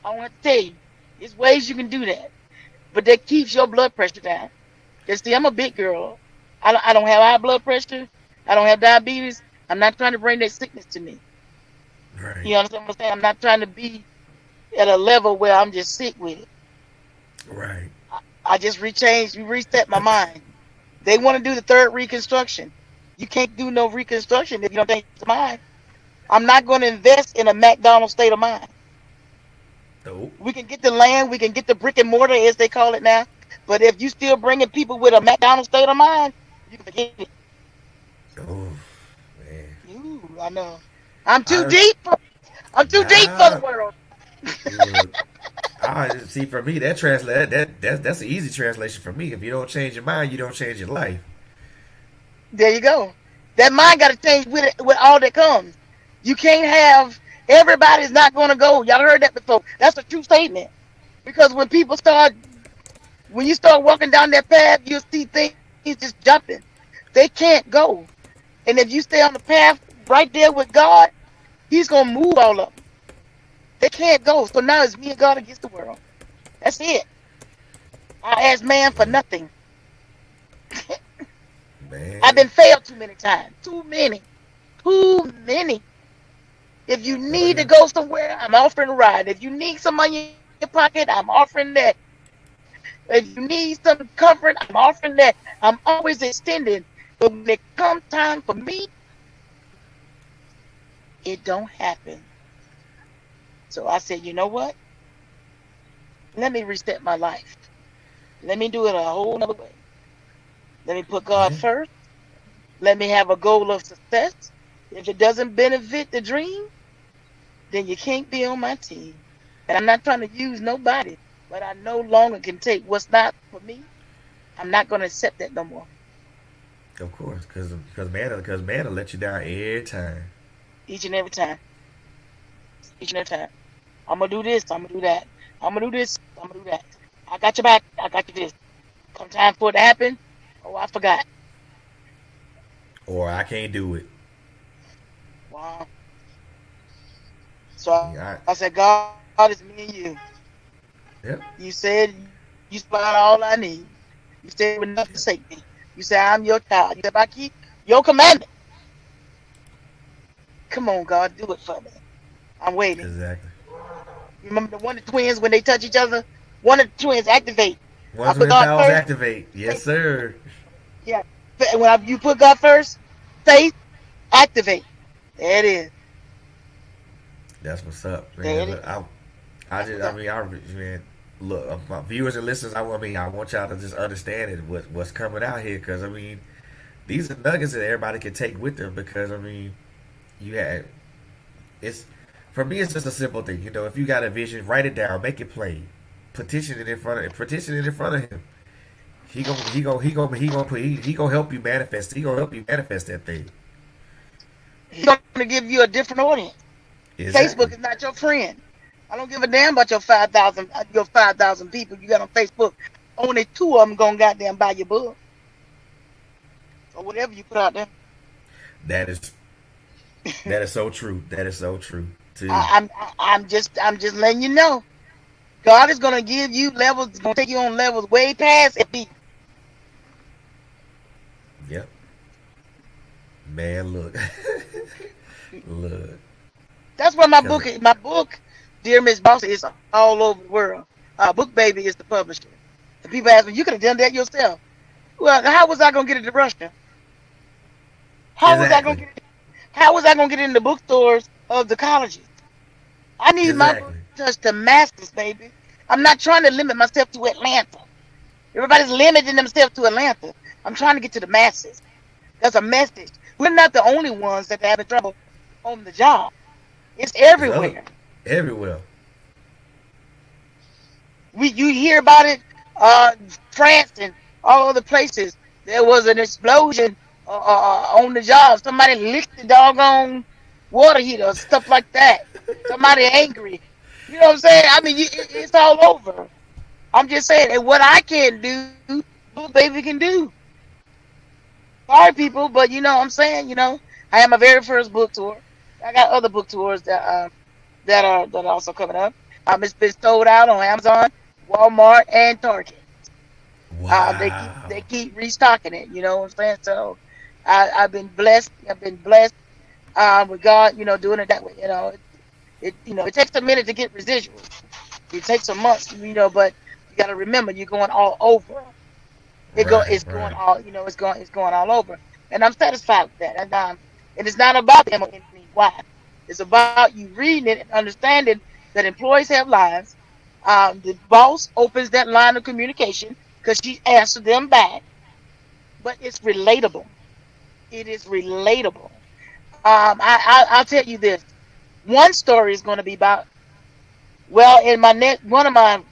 I want to tell you, there's ways you can do that, but that keeps your blood pressure down. Cause see, I'm a big girl. I don't have high blood pressure. I don't have diabetes. I'm not trying to bring that sickness to me. Right. You understand what I'm saying? I'm not trying to be at a level where I'm just sick with it. Right. I just reset my mind. They want to do the third reconstruction. You can't do no reconstruction if you don't change your mind. I'm not going to invest in a McDonald's state of mind. Nope. We can get the land, we can get the brick and mortar, as they call it now. But if you still bringing people with a McDonald's state of mind, you can forget it. Oh man. Ooh, I know. I'm too I deep. I'm too deep for the nah. world. Look, I see. For me, that translate that's an easy translation for me. If you don't change your mind, you don't change your life. There you go. That mind got to change with it, with all that comes. You can't have everybody's not going to go. Y'all heard that before. That's a true statement. Because when you start walking down that path, you'll see things just jumping. They can't go. And if you stay on the path right there with God, He's going to move all of them. They can't go. So now it's me and God against the world. That's it. I ask man for nothing. I've Man, been failed too many times. Too many. Too many. If you oh need yeah, to go somewhere, I'm offering a ride. If you need some money in your pocket, I'm offering that. If you need some comfort, I'm offering that. I'm always extending. But when it comes time for me, it don't happen. So I said, you know what? Let me reset my life. Let me do it a whole nother way. Let me put God yeah, first. Let me have a goal of success. If it doesn't benefit the dream, then you can't be on my team. And I'm not trying to use nobody, but I no longer can take what's not for me. I'm not going to accept that no more. of course, because man will let you down every time. Each and every time. Each and every time. I'm going to do this. I'm going to do that. I'm going to do this. I'm going to do that. I got your back. I got you this. Come time for it to happen. Oh, I forgot. Or I can't do it. Wow. So I said, Yeah, God, it's me and you. yep, You said you supply all I need. You said you would never forsake me. You said I'm your child. You said if I keep your commandment, come on, God, do it for me. I'm waiting. exactly. Remember the one of the twins when they touch each other? One of the twins activate. I Once put when God powers first. activate, yes Faith. sir. Yeah. You put God first, faith, activate. There it is. That's what's up, There man. it Look, is. I mean, man, look, my viewers and listeners, I want y'all to just understand it, what's coming out here, because I mean, these are nuggets that everybody can take with them. Because I mean, you had it's for me, it's just a simple thing. You know, if you got a vision, write it down, make it plain, petition it in front of him. He gonna help you manifest. He gonna help you manifest that thing. He's gonna give you a different audience. Facebook Exactly. is not your friend. I don't give a damn about your 5,000 people you got on Facebook. Only two of them gonna goddamn buy your book or whatever you put out there. That is that is so true. That is so true. Too. I'm just letting you know. God is gonna give you levels. Gonna take you on levels way past it. Yep. Man, look, look. That's why Cause my book, Dear Miss Bossy, is all over the world. Book Baby is the publisher. And people ask me, you could have done that yourself. Well, how was I gonna get it to Russia? How was I gonna exactly, get it? How was I gonna get it in the bookstores of the colleges? I need my book exactly. to touch the masses, baby. I'm not trying to limit myself to Atlanta. Everybody's limiting themselves to Atlanta. I'm trying to get to the masses. That's a message. We're not the only ones that are having trouble on the job. It's There's other everywhere. everywhere. You hear about it, uh, France and all other places. There was an explosion on the job. Somebody licked the doggone water heater, stuff like that. Somebody angry. You know what I'm saying? I mean, it's all over. I'm just saying, and what I can do, Blue Baby can do. Sorry, people, but you know what I'm saying. I had my very first book tour. I got other book tours that are also coming up. It's been sold out on Amazon, Walmart, and Target. They keep Wow. restocking it. You know what I'm saying? So I've been blessed. I've been blessed with God. Doing it that way. It takes a minute to get residuals. It takes some months. But you got to remember you're going all over. Right, It's going right, all. It's going all over. And I'm satisfied with that. And it's not about the MONY. It's about you reading it and understanding that employees have lives. The boss opens that line of communication because she answered them back, but it's relatable. It is relatable. I'll tell you this. One story is going to be about, well, in my next one of my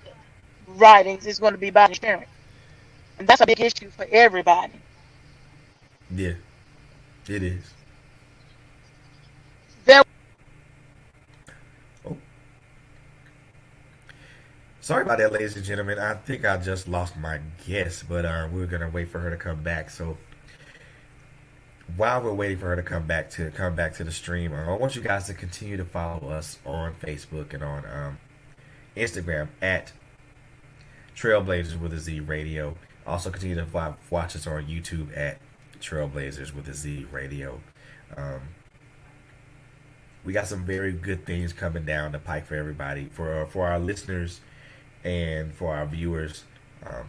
writings is going to be about insurance, and that's a big issue for everybody. yeah, it is. There, Oh, sorry about that, ladies and gentlemen. I think I just lost my guess, but we're gonna wait for her to come back. So while we're waiting for her to come back to the stream, I want you guys to continue to follow us on Facebook and on Instagram at Trailblazers with a Z Radio. Also, continue to watch us on YouTube at Trailblazers with a Z Radio. Um, we got some very good things coming down the pike for everybody, for our listeners and for our viewers. Um,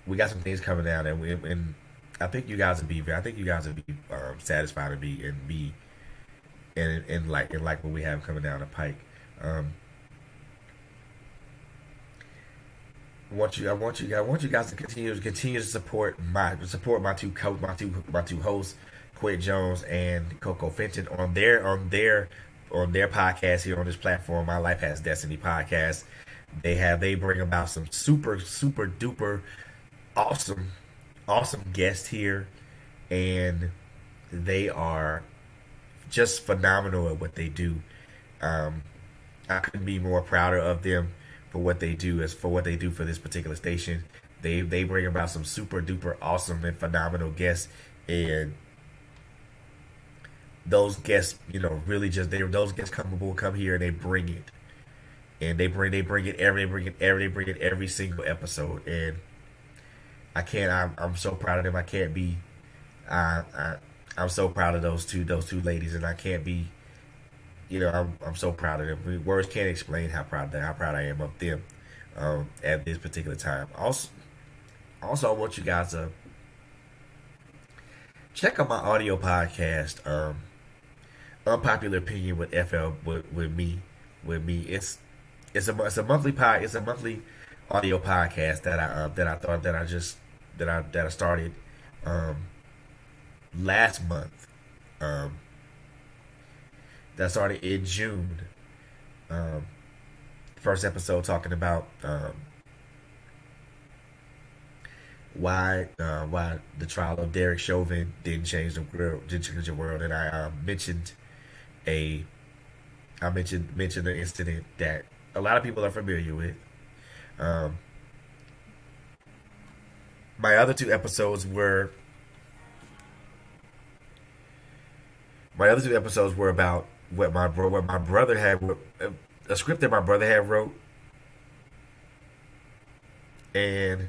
we got some things coming down, and I think you guys would be. I think you guys would be satisfied and like what we have coming down the pike. Um, I want you guys to continue to support my two hosts, Quit Jones and Coco Fenton, on their podcast here on this platform. My Life Has Destiny podcast. They bring about some super duper awesome guests here, and they are just phenomenal at what they do. Um, I couldn't be more prouder of them for what they do for this particular station. They bring about some super duper awesome and phenomenal guests, and those guests, really just those guests come here and they bring it, and they bring it every single episode, and I'm so proud of them. I can't be I, I I'm so proud of those two ladies, and I can't be I'm so proud of them. Words can't explain how proud I am of them at this particular time. Also, I want you guys to check out my audio podcast, Unpopular Opinion with FL with me, with me. It's a monthly it's a monthly audio podcast that I started um, last month. Um, that started in June. Um, First episode talking about why the trial of Derek Chauvin didn't change the world, and I a mentioned an incident that a lot of people are familiar with. Um, my other two episodes were about what my brother had a script that my brother had wrote, and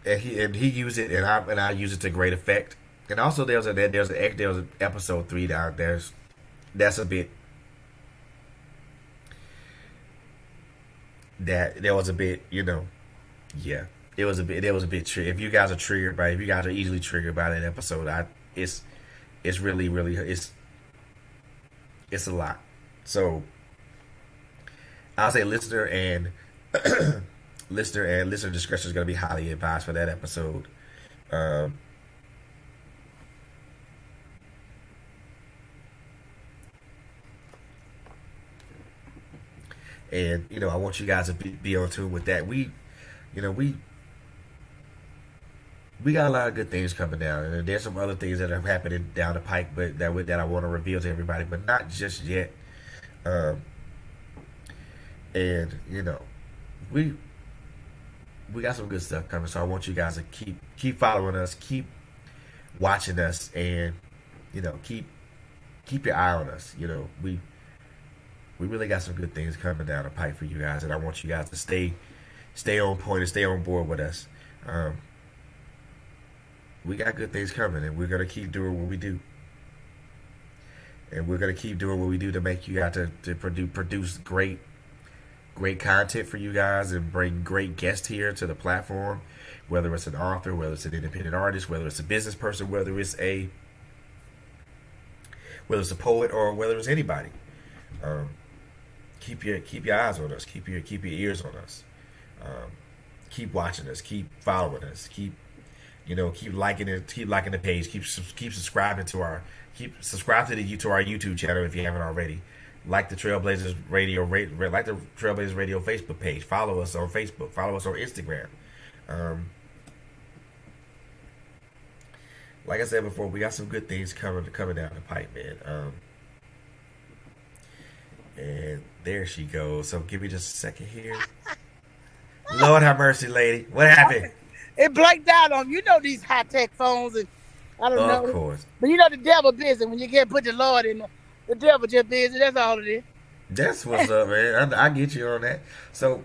he used it, and I used it to great effect. And also there's an episode 3 down that's a bit that there was a bit, yeah, it was a bit if you guys are triggered by if you guys are easily triggered by that episode, it's really it's a lot. So I'll say listener discretion is going to be highly advised for that episode. Um, and I want you guys to be on tune with that. You know, we got a lot of good things coming down, and there's some other things that are happening down the pike, but that I want to reveal to everybody, but not just yet. Um, and we we got some good stuff coming, so I want you guys to keep following us, keep watching us, and keep your eye on us. We really got some good things coming down the pipe for you guys, and I want you guys to stay on point and stay on board with us. We got good things coming, and we're gonna keep doing what we do, and we're gonna keep doing what we do to make you guys to produce great content for you guys and bring great guests here to the platform, whether it's an author, whether it's an independent artist, whether it's a business person, whether it's a poet, or whether it's anybody. Keep your eyes on us, keep your ears on us, keep watching us, keep following us, keep liking it, keep liking the page, keep subscribing to our YouTube channel if you haven't already. Like the Trailblazers Radio Facebook page. Follow us on Facebook. Follow us on Instagram. Like I said before, we got some good things coming down the pipe, man. And there she goes. So give me just a second here. Lord have mercy, lady. What happened? It blanked out on these high tech phones, and I don't know. Of course. But the devil busy when you can't put the Lord in there. The devil just busy. That's all it is. That's what's up, man. I get you on that. So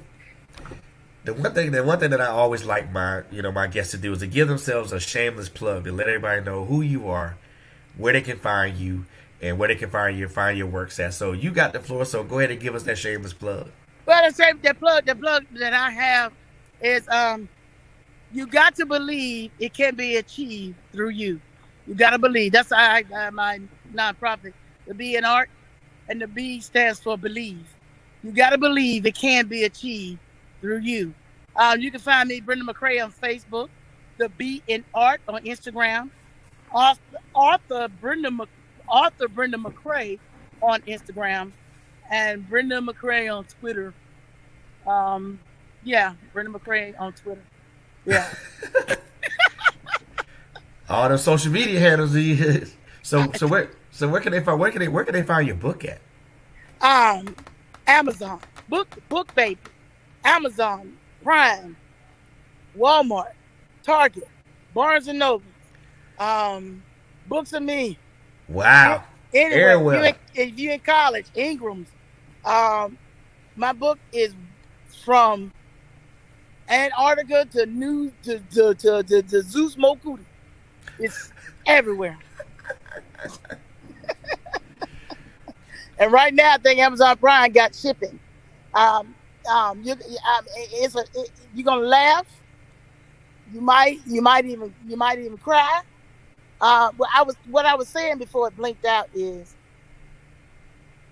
the one thing that I always like my guests to do is to give themselves a shameless plug to let everybody know who you are, where they can find you, and where they can find your works at. So you got the floor. So go ahead and give us that shameless plug. Well, the plug that I have is you got to believe it can be achieved through you. You got to believe. That's my nonprofit. The B in art, and the B stands for believe. You got to believe it can be achieved through you. You can find me, Brenda McCray, on Facebook, the B in art on Instagram, author Brenda McCray on Instagram, and Brenda McCray on Twitter. Brenda McCray on Twitter. Yeah. All the social media handles. So where can they find your book at? Amazon, book baby, Amazon, Prime, Walmart, Target, Barnes and Noble, Books of Me. Wow. Anyway, if you're in college, Ingram's. My book is from Antarctica to Zeus Mokuti. It's everywhere. And right now, I think Amazon Prime got shipping. You're gonna laugh. You might even cry. What I was saying before it blinked out is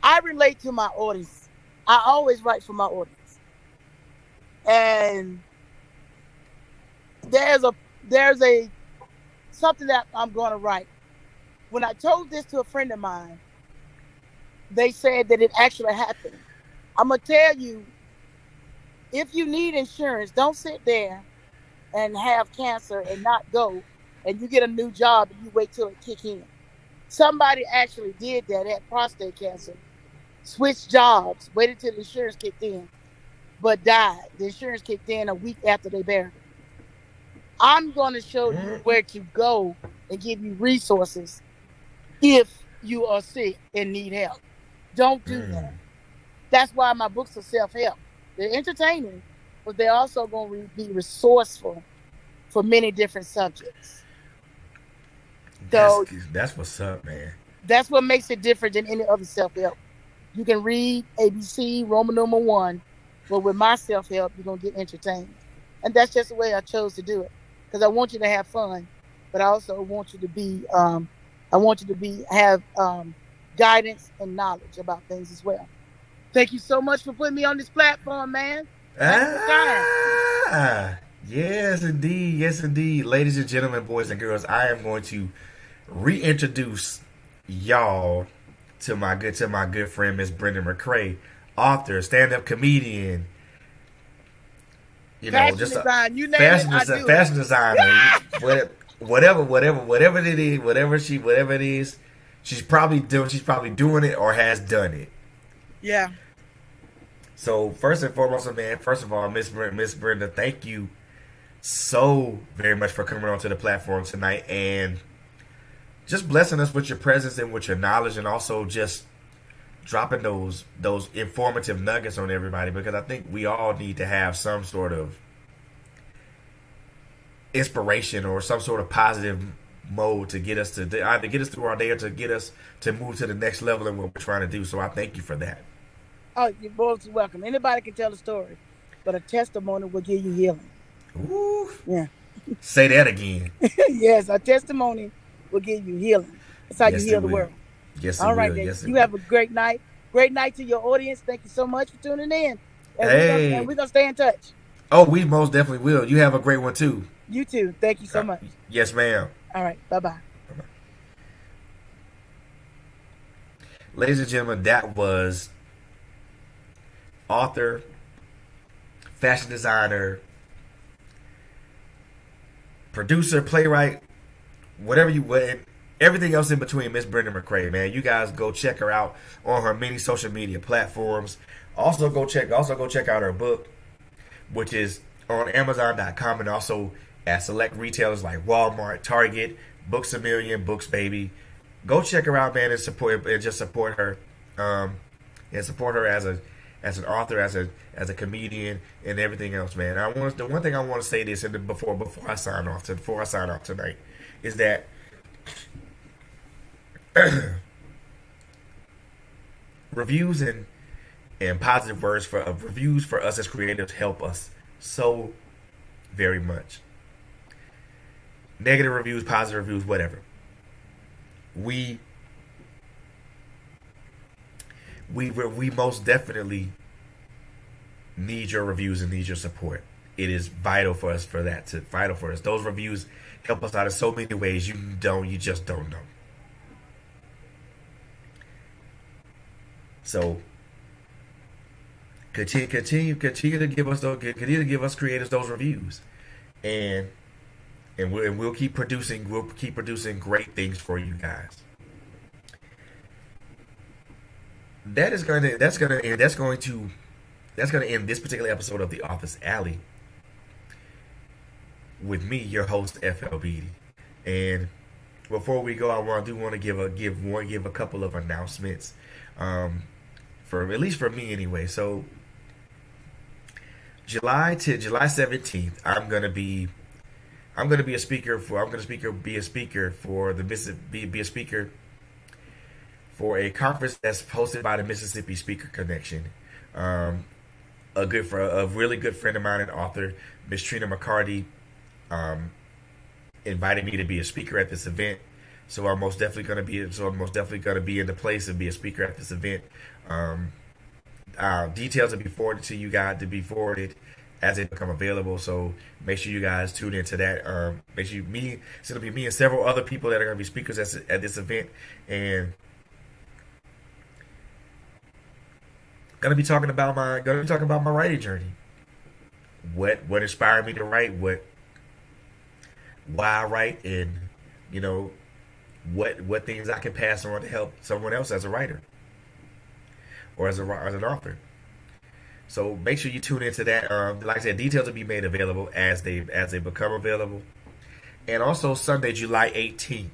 I relate to my audience. I always write for my audience. And there's a there's a something that I'm going to write. When I told this to a friend of mine, they said that it actually happened. I'm gonna tell you, if you need insurance, don't sit there and have cancer and not go, and you get a new job and you wait till it kick in. Somebody actually did that, had prostate cancer, switched jobs, waited till the insurance kicked in, but died. The insurance kicked in a week after they buried him. I'm going to show you where to go and give you resources if you are sick and need help. Don't do that. That's why my books are self-help. They're entertaining, but they're also going to be resourceful for many different subjects. So That's what's up, man. that's what makes it different than any other self-help. You can read ABC, Roman numeral 1, but with my self-help, you're going to get entertained. And that's just the way I chose to do it. Because I want you to have fun, but I also want you to be, have guidance and knowledge about things as well. Thank you so much for putting me on this platform, man. Yes, indeed. Yes, indeed. Ladies and gentlemen, boys and girls, I am going to reintroduce y'all to my good friend, Miss Brenda McCray, author, stand-up comedian, Fashion design, you name it, fashion designer, whatever it is, whatever it is, she's probably doing it or has done it. Yeah. So first and foremost, man, first of all, Miss Brenda, thank you so very much for coming onto the platform tonight and just blessing us with your presence and with your knowledge, and also just dropping those informative nuggets on everybody, because I think we all need to have some sort of inspiration or some sort of positive mode to get us to either get us through our day or to get us to move to the next level in what we're trying to do. So I thank you for that. Oh, you're both welcome. Anybody can tell a story, but a testimony will give you healing. Ooh. Yeah. Say that again. Yes, a testimony will give you healing. That's how you heal the world. Yes, all right, will. then. Yes, you have a great night. Great night to your audience. Thank you so much for tuning in. And we're gonna stay in touch. Oh, we most definitely will. You have a great one too. You too. Thank you so much. Yes, ma'am. All right. Bye-bye. Ladies and gentlemen, that was author, fashion designer, producer, playwright, whatever you would, everything else in between, Miss Brenda McCray, man. You guys go check her out on her many social media platforms. Also go check out her book, which is on Amazon.com and also at select retailers like Walmart, Target, Books A Million, Books Baby. Go check her out, man, and support her, and support her as an author, as a comedian, and everything else, man. The one thing I want to say this, and before I sign off tonight, is that reviews and positive words for reviews for us as creatives help us so very much. Negative reviews, positive reviews, whatever. We most definitely need your reviews and need your support. It is vital for us Those reviews help us out in so many ways you just don't know. So continue to give us creators those reviews, and we'll keep producing great things for you guys. That's going to end this particular episode of The Office Alley with me, your host FLBD. And before we go, I want to give a couple of announcements, for at least for me anyway. So July 17th, I'm gonna be a speaker for a conference that's hosted by the Mississippi Speaker Connection. A really good friend of mine and author, Miss Trina McCarty, invited me to be a speaker at this event. So I'm most definitely gonna be. So I'm most definitely gonna be in the place and be a speaker at this event. Um, Details will be forwarded to you guys to be forwarded as they become available. So make sure you guys tune into that. Make sure it's gonna be me and several other people that are gonna be speakers at this event, and gonna be talking about my writing journey. What inspired me to write? Why I write, and you know what things I can pass on to help someone else as a writer or as an author. So make sure you tune into that. Like I said, details will be made available as they become available. And also Sunday, July 18th.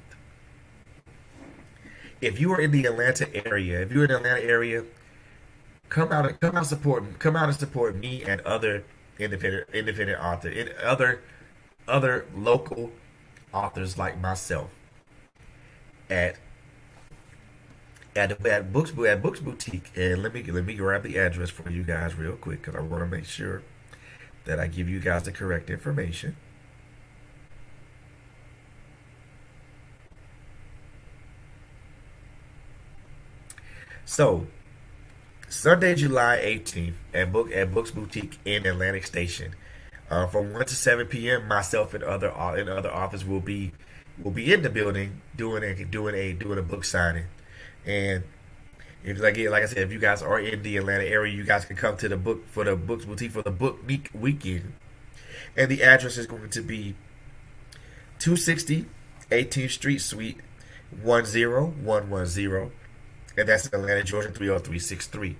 If you are in the Atlanta area, come out and support me and other independent authors and other local authors like myself at Books Boutique. And let me grab the address for you guys real quick because I want to make sure that I give you guys the correct information. So Sunday, July 18th at Books Boutique in Atlantic Station. From 1 to 7 p.m. Myself and other authors will be in the building doing a book signing. And if like I said, if you guys are in the Atlanta area, you guys can come to the Books Boutique for the book weekend. And the address is going to be 260 18th Street Suite 10110. And that's in Atlanta, Georgia 30363.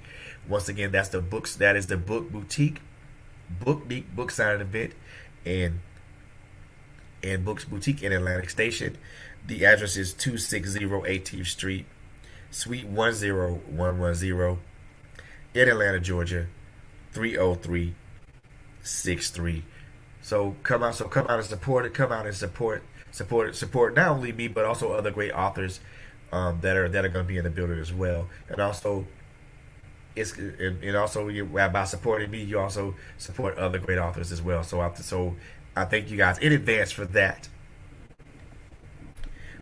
Once again, that is the Book Boutique book signing event and Books Boutique in Atlantic Station. The address is 260 18th Street, Suite 10110 in Atlanta, Georgia 30363. So come out and support it. Come out and support not only me but also other great authors that are going to be in the building as well. And also by supporting me, you also support other great authors as well. So I thank you guys in advance for that.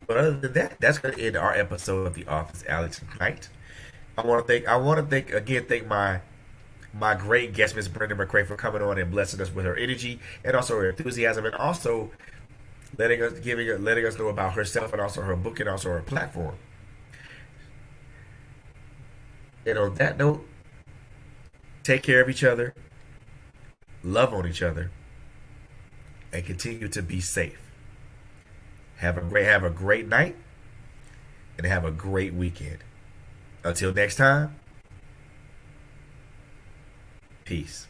But other than that, that's going to end our episode of The Office Alex tonight. I want to thank my great guest, Miss Brenda McCray, for coming on and blessing us with her energy and also her enthusiasm, and also letting us know about herself and also her book and also her platform. And on that note, take care of each other, love on each other, and continue to be safe. Have a great night, and have a great weekend. Until next time, peace.